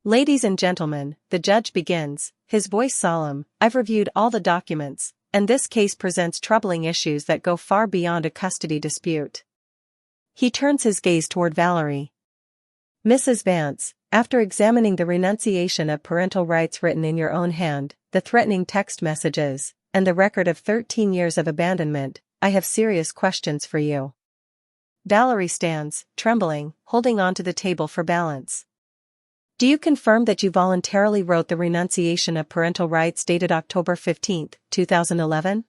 Ladies and gentlemen, the judge begins, his voice solemn. I've reviewed all the documents, and this case presents troubling issues that go far beyond a custody dispute. He turns his gaze toward Valerie. Mrs. Vance, after examining the renunciation of parental rights written in your own hand, the threatening text messages, and the record of 13 years of abandonment, I have serious questions for you. Valerie stands, trembling, holding onto the table for balance. Do you confirm that you voluntarily wrote the renunciation of parental rights dated October 15, 2011?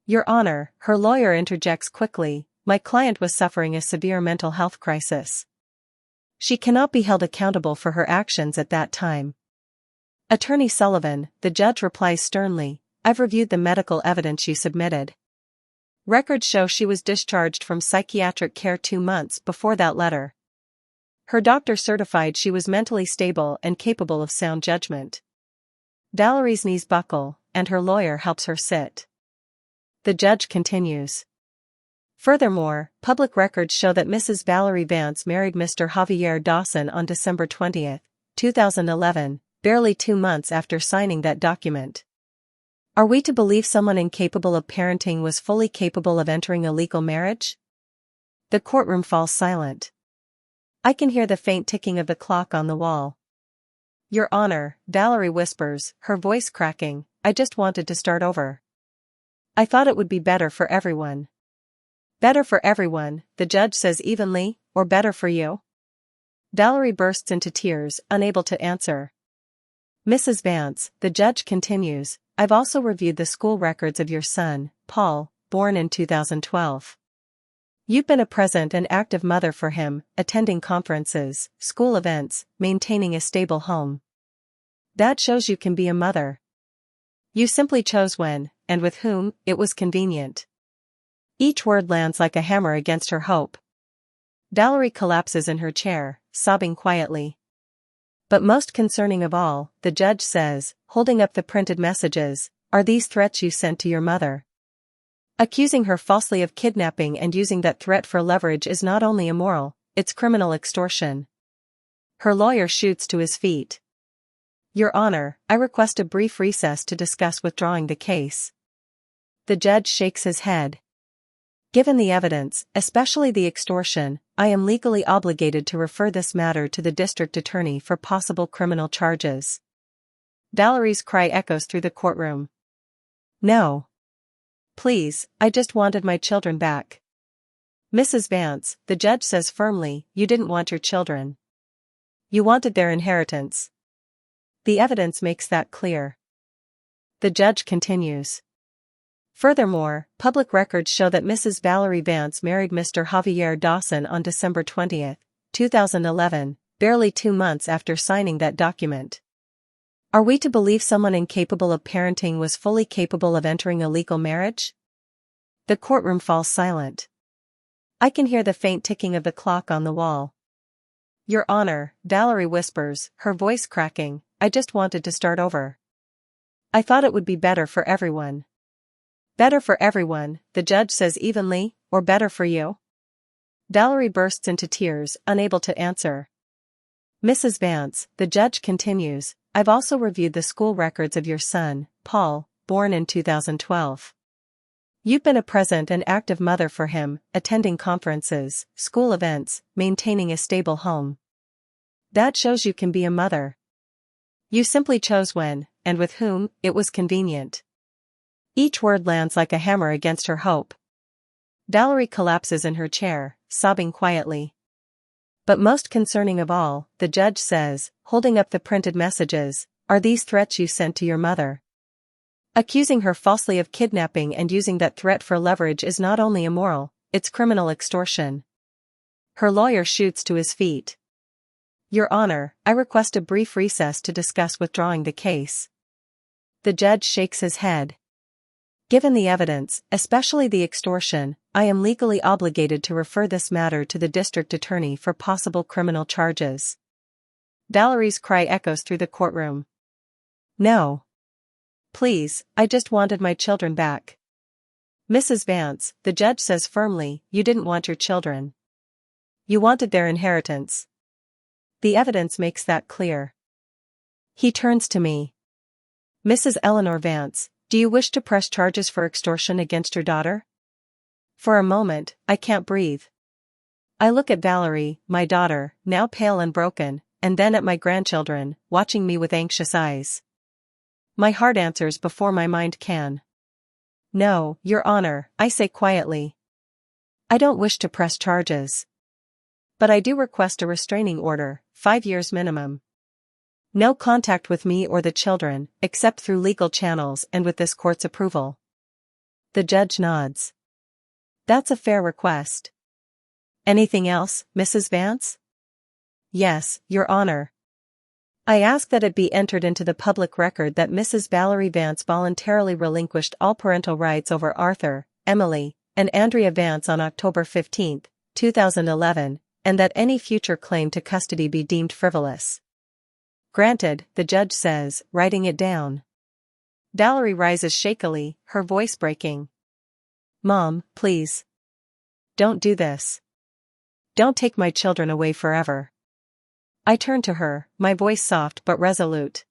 Your Honor, her lawyer interjects quickly, my client was suffering a severe mental health crisis. She cannot be held accountable for her actions at that time. Attorney Sullivan, the judge replies sternly, I've reviewed the medical evidence you submitted. Records show she was discharged from psychiatric care 2 months before that letter. Her doctor certified she was mentally stable and capable of sound judgment. Valerie's knees buckle, and her lawyer helps her sit. The judge continues. Furthermore, public records show that Mrs. Valerie Vance married Mr. Javier Dawson on December 20, 2011, barely 2 months after signing that document. Are we to believe someone incapable of parenting was fully capable of entering a legal marriage? The courtroom falls silent. I can hear the faint ticking of the clock on the wall. Your Honor, Valerie whispers, her voice cracking, I just wanted to start over. I thought it would be better for everyone. Better for everyone, the judge says evenly, or better for you? Valerie bursts into tears, unable to answer. Mrs. Vance, the judge continues, I've also reviewed the school records of your son, Paul, born in 2012. You've been a present and active mother for him, attending conferences, school events, maintaining a stable home. That shows you can be a mother. You simply chose when, and with whom, it was convenient. Each word lands like a hammer against her hope. Valerie collapses in her chair, sobbing quietly. But most concerning of all, the judge says, holding up the printed messages, are these threats you sent to your mother. Accusing her falsely of kidnapping and using that threat for leverage is not only immoral, it's criminal extortion. Her lawyer shoots to his feet. Your Honor, I request a brief recess to discuss withdrawing the case. The judge shakes his head. Given the evidence, especially the extortion, I am legally obligated to refer this matter to the district attorney for possible criminal charges. Valerie's cry echoes through the courtroom. No. Please, I just wanted my children back. Mrs. Vance, the judge says firmly, you didn't want your children. You wanted their inheritance. The evidence makes that clear. The judge continues. Furthermore, public records show that Mrs. Valerie Vance married Mr. Javier Dawson on December 20, 2011, barely 2 months after signing that document. Are we to believe someone incapable of parenting was fully capable of entering a legal marriage? The courtroom falls silent. I can hear the faint ticking of the clock on the wall. Your Honor, Valerie whispers, her voice cracking, I just wanted to start over. I thought it would be better for everyone. Better for everyone, the judge says evenly, or better for you? Valerie bursts into tears, unable to answer. Mrs. Vance, the judge continues, I've also reviewed the school records of your son, Paul, born in 2012. You've been a present and active mother for him, attending conferences, school events, maintaining a stable home. That shows you can be a mother. You simply chose when, and with whom, it was convenient. Each word lands like a hammer against her hope. Valerie collapses in her chair, sobbing quietly. But most concerning of all, the judge says, holding up the printed messages, are these threats you sent to your mother. Accusing her falsely of kidnapping and using that threat for leverage is not only immoral, it's criminal extortion. Her lawyer shoots to his feet. Your Honor, I request a brief recess to discuss withdrawing the case. The judge shakes his head. Given the evidence, especially the extortion, I am legally obligated to refer this matter to the district attorney for possible criminal charges. Valerie's cry echoes through the courtroom. No. Please, I just wanted my children back. Mrs. Vance, the judge says firmly, you didn't want your children. You wanted their inheritance. The evidence makes that clear. He turns to me. Mrs. Eleanor Vance, do you wish to press charges for extortion against your daughter? For a moment, I can't breathe. I look at Valerie, my daughter, now pale and broken, and then at my grandchildren, watching me with anxious eyes. My heart answers before my mind can. No, Your Honor, I say quietly. I don't wish to press charges. But I do request a restraining order, 5 years minimum. No contact with me or the children, except through legal channels and with this court's approval. The judge nods. That's a fair request. Anything else, Mrs. Vance? Yes, Your Honor. I ask that it be entered into the public record that Mrs. Valerie Vance voluntarily relinquished all parental rights over Arthur, Emily, and Andrea Vance on October 15, 2011, and that any future claim to custody be deemed frivolous. Granted, the judge says, writing it down. Valerie rises shakily, her voice breaking. Mom, please. Don't do this. Don't take my children away forever. I turn to her, my voice soft but resolute.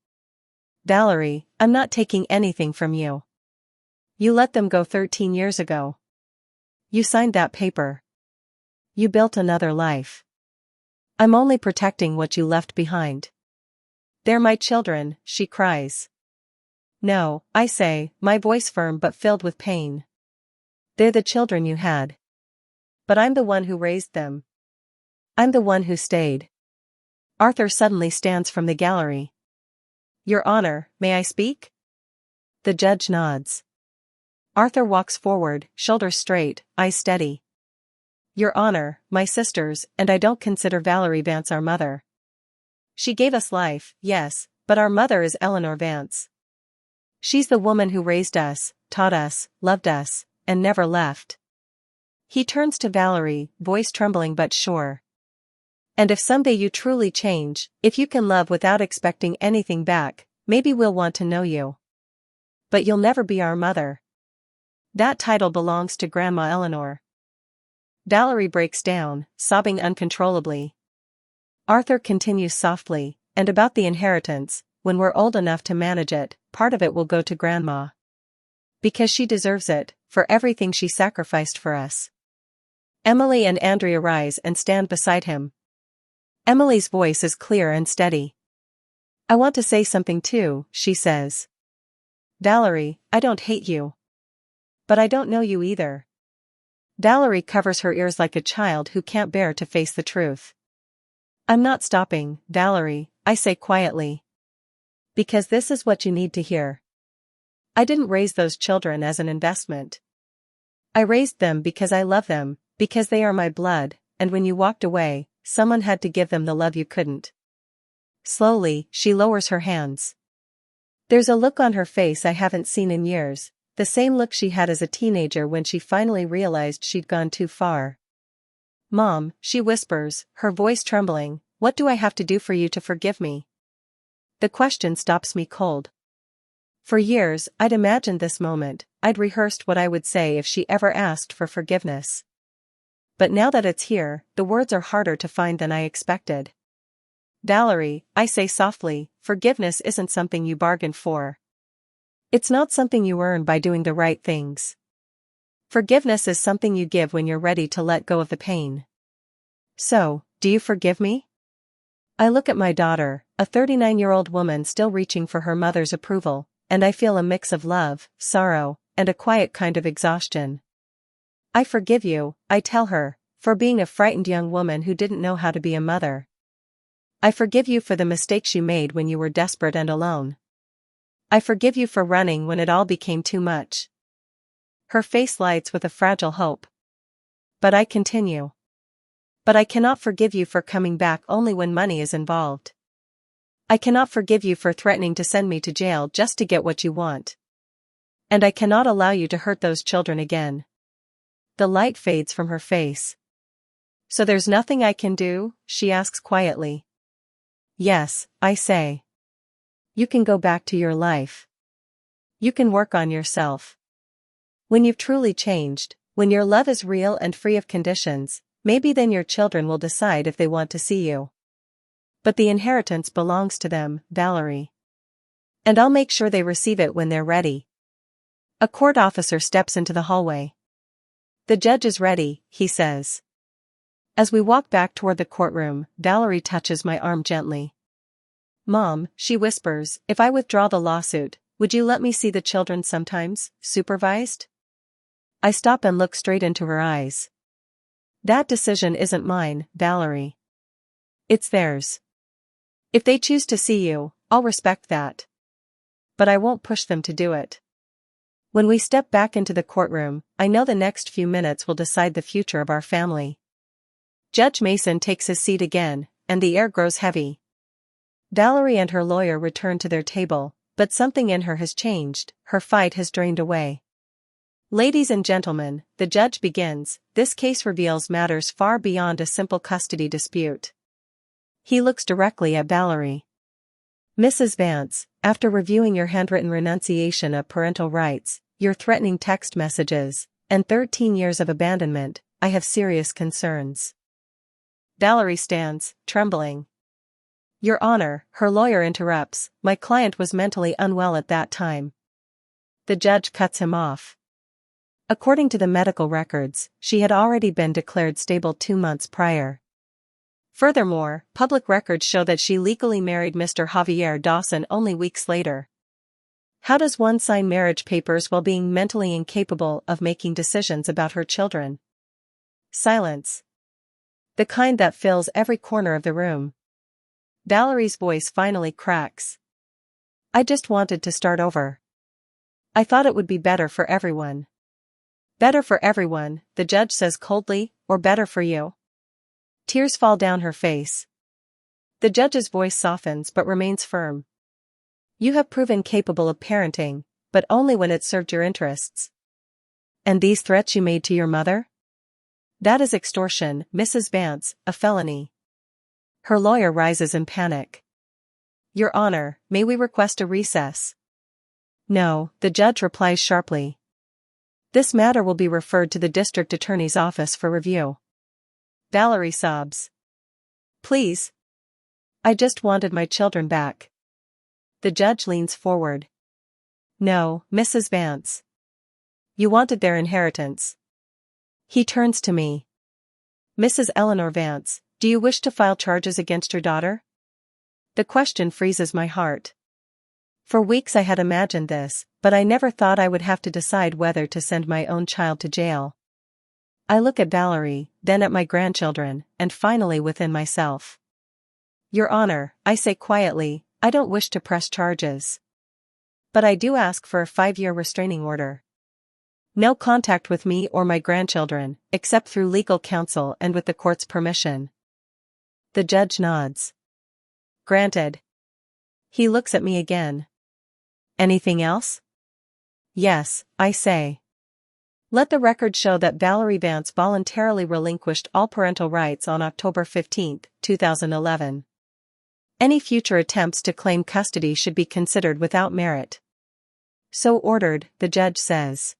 Valerie, I'm not taking anything from you. You let them go 13 years ago. You signed that paper. You built another life. I'm only protecting what you left behind. They're my children, she cries. No, I say, my voice firm but filled with pain. They're the children you had. But I'm the one who raised them. I'm the one who stayed. Arthur suddenly stands from the gallery. Your Honor, may I speak? The judge nods. Arthur walks forward, shoulders straight, eyes steady. Your Honor, my sisters, and I don't consider Valerie Vance our mother. She gave us life, yes, but our mother is Eleanor Vance. She's the woman who raised us, taught us, loved us, and never left. He turns to Valerie, voice trembling but sure. And if someday you truly change, if you can love without expecting anything back, maybe we'll want to know you. But you'll never be our mother. That title belongs to Grandma Eleanor. Valerie breaks down, sobbing uncontrollably. Arthur continues softly, and about the inheritance, when we're old enough to manage it, part of it will go to Grandma. Because she deserves it, for everything she sacrificed for us. Emily and Andrea rise and stand beside him. Emily's voice is clear and steady. I want to say something too, she says. Valerie, I don't hate you. But I don't know you either. Valerie covers her ears like a child who can't bear to face the truth. I'm not stopping, Valerie, I say quietly. Because this is what you need to hear. I didn't raise those children as an investment. I raised them because I love them, because they are my blood, and when you walked away, someone had to give them the love you couldn't. Slowly, she lowers her hands. There's a look on her face I haven't seen in years, the same look she had as a teenager when she finally realized she'd gone too far. Mom, she whispers, her voice trembling, what do I have to do for you to forgive me? The question stops me cold. For years, I'd imagined this moment, I'd rehearsed what I would say if she ever asked for forgiveness. But now that it's here, the words are harder to find than I expected. Valerie, I say softly, forgiveness isn't something you bargain for. It's not something you earn by doing the right things. Forgiveness is something you give when you're ready to let go of the pain. So, do you forgive me? I look at my daughter, a 39-year-old woman still reaching for her mother's approval, and I feel a mix of love, sorrow, and a quiet kind of exhaustion. I forgive you, I tell her, for being a frightened young woman who didn't know how to be a mother. I forgive you for the mistakes you made when you were desperate and alone. I forgive you for running when it all became too much. Her face lights with a fragile hope. But I continue. But I cannot forgive you for coming back only when money is involved. I cannot forgive you for threatening to send me to jail just to get what you want. And I cannot allow you to hurt those children again. The light fades from her face. So there's nothing I can do? She asks quietly. Yes, I say. You can go back to your life. You can work on yourself. When you've truly changed, when your love is real and free of conditions, maybe then your children will decide if they want to see you. But the inheritance belongs to them, Valerie. And I'll make sure they receive it when they're ready. A court officer steps into the hallway. The judge is ready, he says. As we walk back toward the courtroom, Valerie touches my arm gently. Mom, she whispers, if I withdraw the lawsuit, would you let me see the children sometimes, supervised? I stop and look straight into her eyes. That decision isn't mine, Valerie. It's theirs. If they choose to see you, I'll respect that. But I won't push them to do it. When we step back into the courtroom, I know the next few minutes will decide the future of our family. Judge Mason takes his seat again, and the air grows heavy. Valerie and her lawyer return to their table, but something in her has changed, her fight has drained away. Ladies and gentlemen, the judge begins, this case reveals matters far beyond a simple custody dispute. He looks directly at Valerie. Mrs. Vance, after reviewing your handwritten renunciation of parental rights, your threatening text messages, and 13 years of abandonment, I have serious concerns. Valerie stands, trembling. Your Honor, her lawyer interrupts, my client was mentally unwell at that time. The judge cuts him off. According to the medical records, she had already been declared stable 2 months prior. Furthermore, public records show that she legally married Mr. Javier Dawson only weeks later. How does one sign marriage papers while being mentally incapable of making decisions about her children? Silence. The kind that fills every corner of the room. Valerie's voice finally cracks. I just wanted to start over. I thought it would be better for everyone. Better for everyone, the judge says coldly, or better for you? Tears fall down her face. The judge's voice softens but remains firm. You have proven capable of parenting, but only when it served your interests. And these threats you made to your mother? That is extortion, Mrs. Vance, a felony. Her lawyer rises in panic. Your Honor, may we request a recess? No, the judge replies sharply. This matter will be referred to the district attorney's office for review. Valerie sobs. Please. I just wanted my children back. The judge leans forward. No, Mrs. Vance. You wanted their inheritance. He turns to me. Mrs. Eleanor Vance, do you wish to file charges against your daughter? The question freezes my heart. For weeks I had imagined this, but I never thought I would have to decide whether to send my own child to jail. I look at Valerie, then at my grandchildren, and finally within myself. Your Honor, I say quietly, I don't wish to press charges. But I do ask for a 5-year restraining order. No contact with me or my grandchildren, except through legal counsel and with the court's permission. The judge nods. Granted. He looks at me again. Anything else? Yes, I say. Let the record show that Valerie Vance voluntarily relinquished all parental rights on October 15, 2011. Any future attempts to claim custody should be considered without merit. So ordered, the judge says.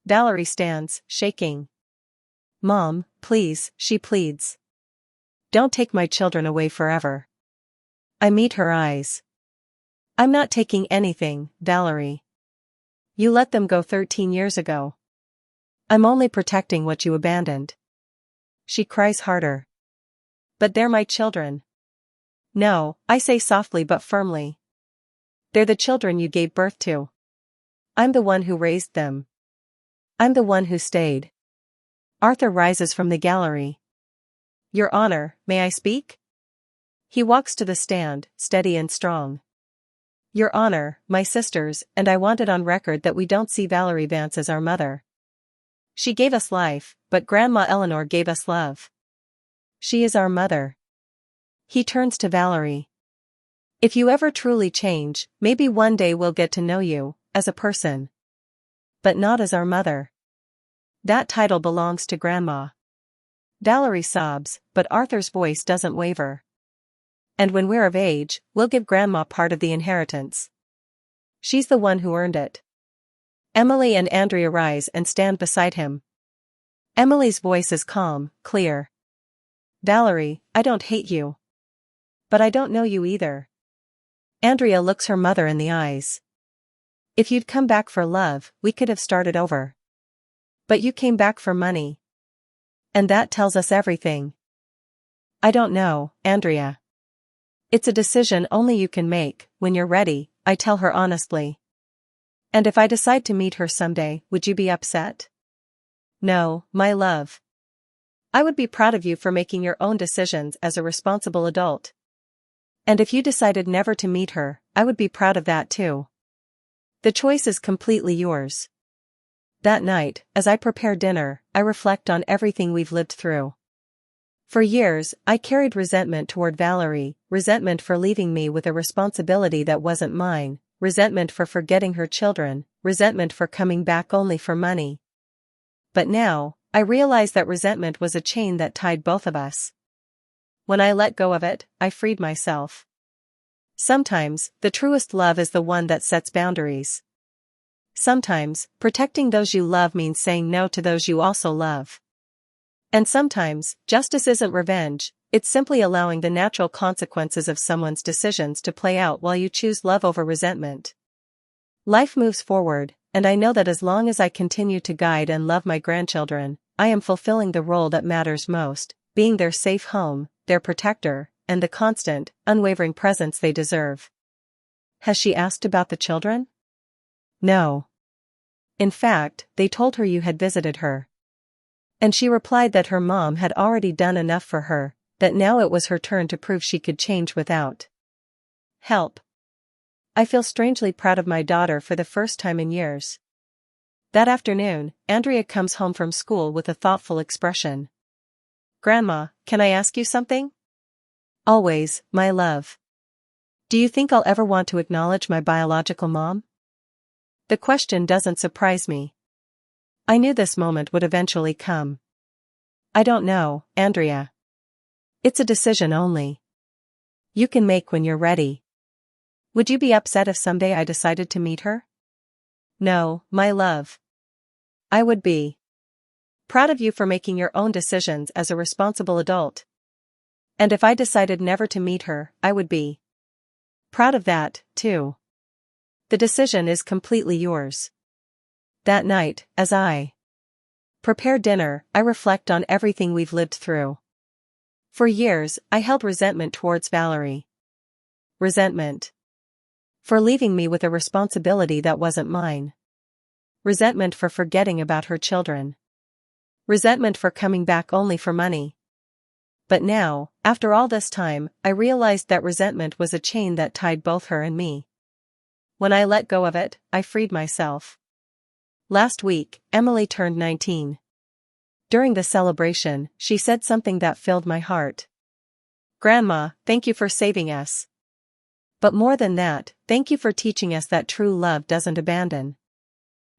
Valerie stands, shaking. Mom, please, she pleads. Don't take my children away forever. I meet her eyes. I'm not taking anything, Valerie. You let them go 13 years ago. I'm only protecting what you abandoned. She cries harder. But they're my children. No, I say softly but firmly. They're the children you gave birth to. I'm the one who raised them. I'm the one who stayed. Arthur rises from the gallery. Your Honor, may I speak? He walks to the stand, steady and strong. Your Honor, my sisters and I want it on record that we don't see Valerie Vance as our mother. She gave us life, but Grandma Eleanor gave us love. She is our mother. He turns to Valerie. If you ever truly change, maybe one day we'll get to know you, as a person. But not as our mother. That title belongs to Grandma. Valerie sobs, but Arthur's voice doesn't waver. And when we're of age, we'll give Grandma part of the inheritance. She's the one who earned it. Emily and Andrea rise and stand beside him. Emily's voice is calm, clear. Valerie, I don't hate you. But I don't know you either. Andrea looks her mother in the eyes. If you'd come back for love, we could have started over. But you came back for money. And that tells us everything. I don't know, Andrea. It's a decision only you can make. When you're ready, I tell her honestly. And if I decide to meet her someday, would you be upset? No, my love. I would be proud of you for making your own decisions as a responsible adult. And if you decided never to meet her, I would be proud of that too. The choice is completely yours. That night, as I prepare dinner, I reflect on everything we've lived through. For years, I carried resentment toward Valerie, resentment for leaving me with a responsibility that wasn't mine, resentment for forgetting her children, resentment for coming back only for money. But now, I realize that resentment was a chain that tied both of us. When I let go of it, I freed myself. Sometimes, the truest love is the one that sets boundaries. Sometimes, protecting those you love means saying no to those you also love. And sometimes, justice isn't revenge, it's simply allowing the natural consequences of someone's decisions to play out while you choose love over resentment. Life moves forward, and I know that as long as I continue to guide and love my grandchildren, I am fulfilling the role that matters most, being their safe home, their protector, and the constant, unwavering presence they deserve. Has she asked about the children? No. In fact, they told her you had visited her. And she replied that her mom had already done enough for her, that now it was her turn to prove she could change without help. I feel strangely proud of my daughter for the first time in years. That afternoon, Andrea comes home from school with a thoughtful expression. Grandma, can I ask you something? Always, my love. Do you think I'll ever want to acknowledge my biological mom? The question doesn't surprise me. I knew this moment would eventually come. I don't know, Andrea. It's a decision only you can make when you're ready. Would you be upset if someday I decided to meet her? No, my love. I would be proud of you for making your own decisions as a responsible adult. And if I decided never to meet her, I would be proud of that, too. The decision is completely yours. That night, as I prepare dinner, I reflect on everything we've lived through. For years, I held resentment towards Valerie. Resentment For leaving me with a responsibility that wasn't mine. Resentment for forgetting about her children. Resentment for coming back only for money. But now, after all this time, I realized that resentment was a chain that tied both her and me. When I let go of it, I freed myself. Last week, Emily turned 19. During the celebration, she said something that filled my heart. "Grandma, thank you for saving us. But more than that, thank you for teaching us that true love doesn't abandon."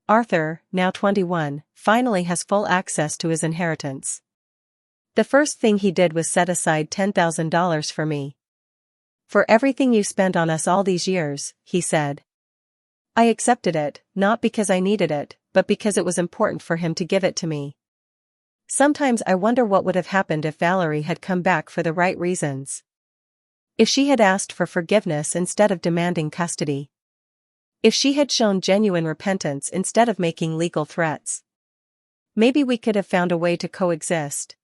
Arthur, now 21, finally has full access to his inheritance. The first thing he did was set aside $10,000 for me. "For everything you spent on us all these years," he said. I accepted it, not because I needed it, but because it was important for him to give it to me. Sometimes I wonder what would have happened if Valerie had come back for the right reasons. If she had asked for forgiveness instead of demanding custody. If she had shown genuine repentance instead of making legal threats. Maybe we could have found a way to coexist.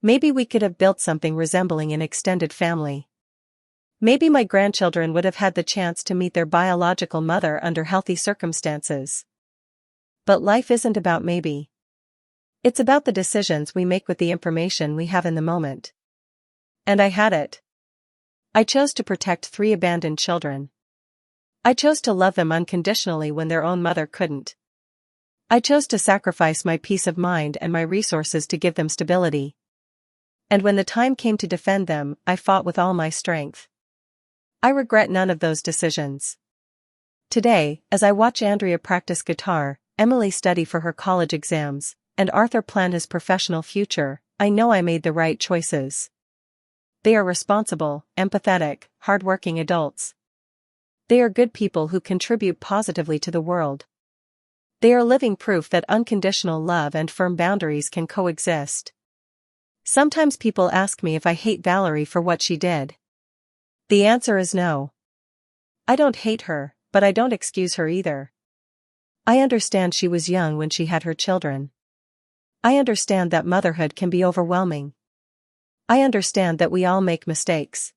Maybe we could have built something resembling an extended family. Maybe my grandchildren would have had the chance to meet their biological mother under healthy circumstances. But life isn't about maybe. It's about the decisions we make with the information we have in the moment. And I had it. I chose to protect 3 abandoned children. I chose to love them unconditionally when their own mother couldn't. I chose to sacrifice my peace of mind and my resources to give them stability. And when the time came to defend them, I fought with all my strength. I regret none of those decisions. Today, as I watch Andrea practice guitar, Emily study for her college exams, and Arthur plan his professional future, I know I made the right choices. They are responsible, empathetic, hardworking adults. They are good people who contribute positively to the world. They are living proof that unconditional love and firm boundaries can coexist. Sometimes people ask me if I hate Valerie for what she did. The answer is no. I don't hate her, but I don't excuse her either. I understand she was young when she had her children. I understand that motherhood can be overwhelming. I understand that we all make mistakes.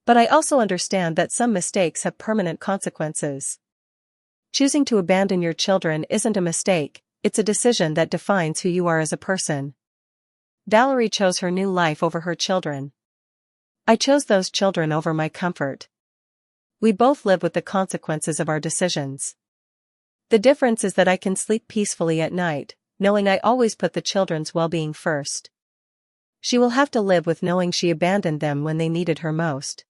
But I also understand that some mistakes have permanent consequences. Choosing to abandon your children isn't a mistake, it's a decision that defines who you are as a person. Valerie chose her new life over her children. I chose those children over my comfort. We both live with the consequences of our decisions. The difference is that I can sleep peacefully at night, knowing I always put the children's well-being first. She will have to live with knowing she abandoned them when they needed her most.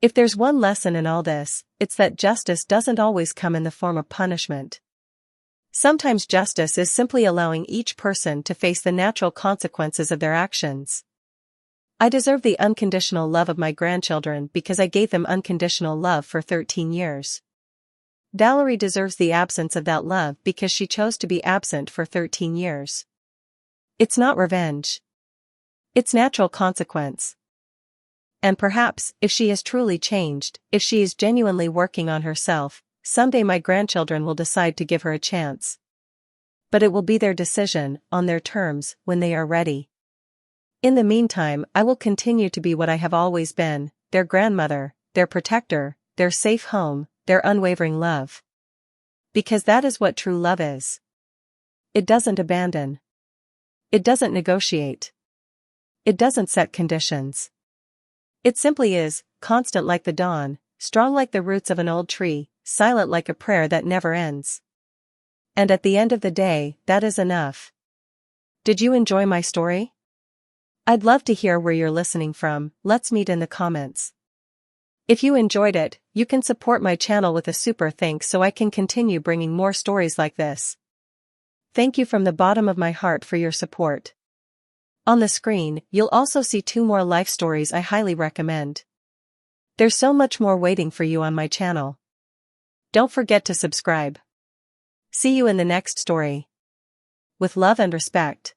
If there's one lesson in all this, it's that justice doesn't always come in the form of punishment. Sometimes justice is simply allowing each person to face the natural consequences of their actions. I deserve the unconditional love of my grandchildren because I gave them unconditional love for 13 years. Valerie deserves the absence of that love because she chose to be absent for 13 years. It's not revenge. It's natural consequence. And perhaps, if she has truly changed, if she is genuinely working on herself, someday my grandchildren will decide to give her a chance. But it will be their decision, on their terms, when they are ready. In the meantime, I will continue to be what I have always been, their grandmother, their protector, their safe home, their unwavering love. Because that is what true love is. It doesn't abandon. It doesn't negotiate. It doesn't set conditions. It simply is, constant like the dawn, strong like the roots of an old tree, silent like a prayer that never ends. And at the end of the day, that is enough. Did you enjoy my story? I'd love to hear where you're listening from, let's meet in the comments. If you enjoyed it, you can support my channel with a super thanks so I can continue bringing more stories like this. Thank you from the bottom of my heart for your support. On the screen, you'll also see 2 more life stories I highly recommend. There's so much more waiting for you on my channel. Don't forget to subscribe. See you in the next story. With love and respect.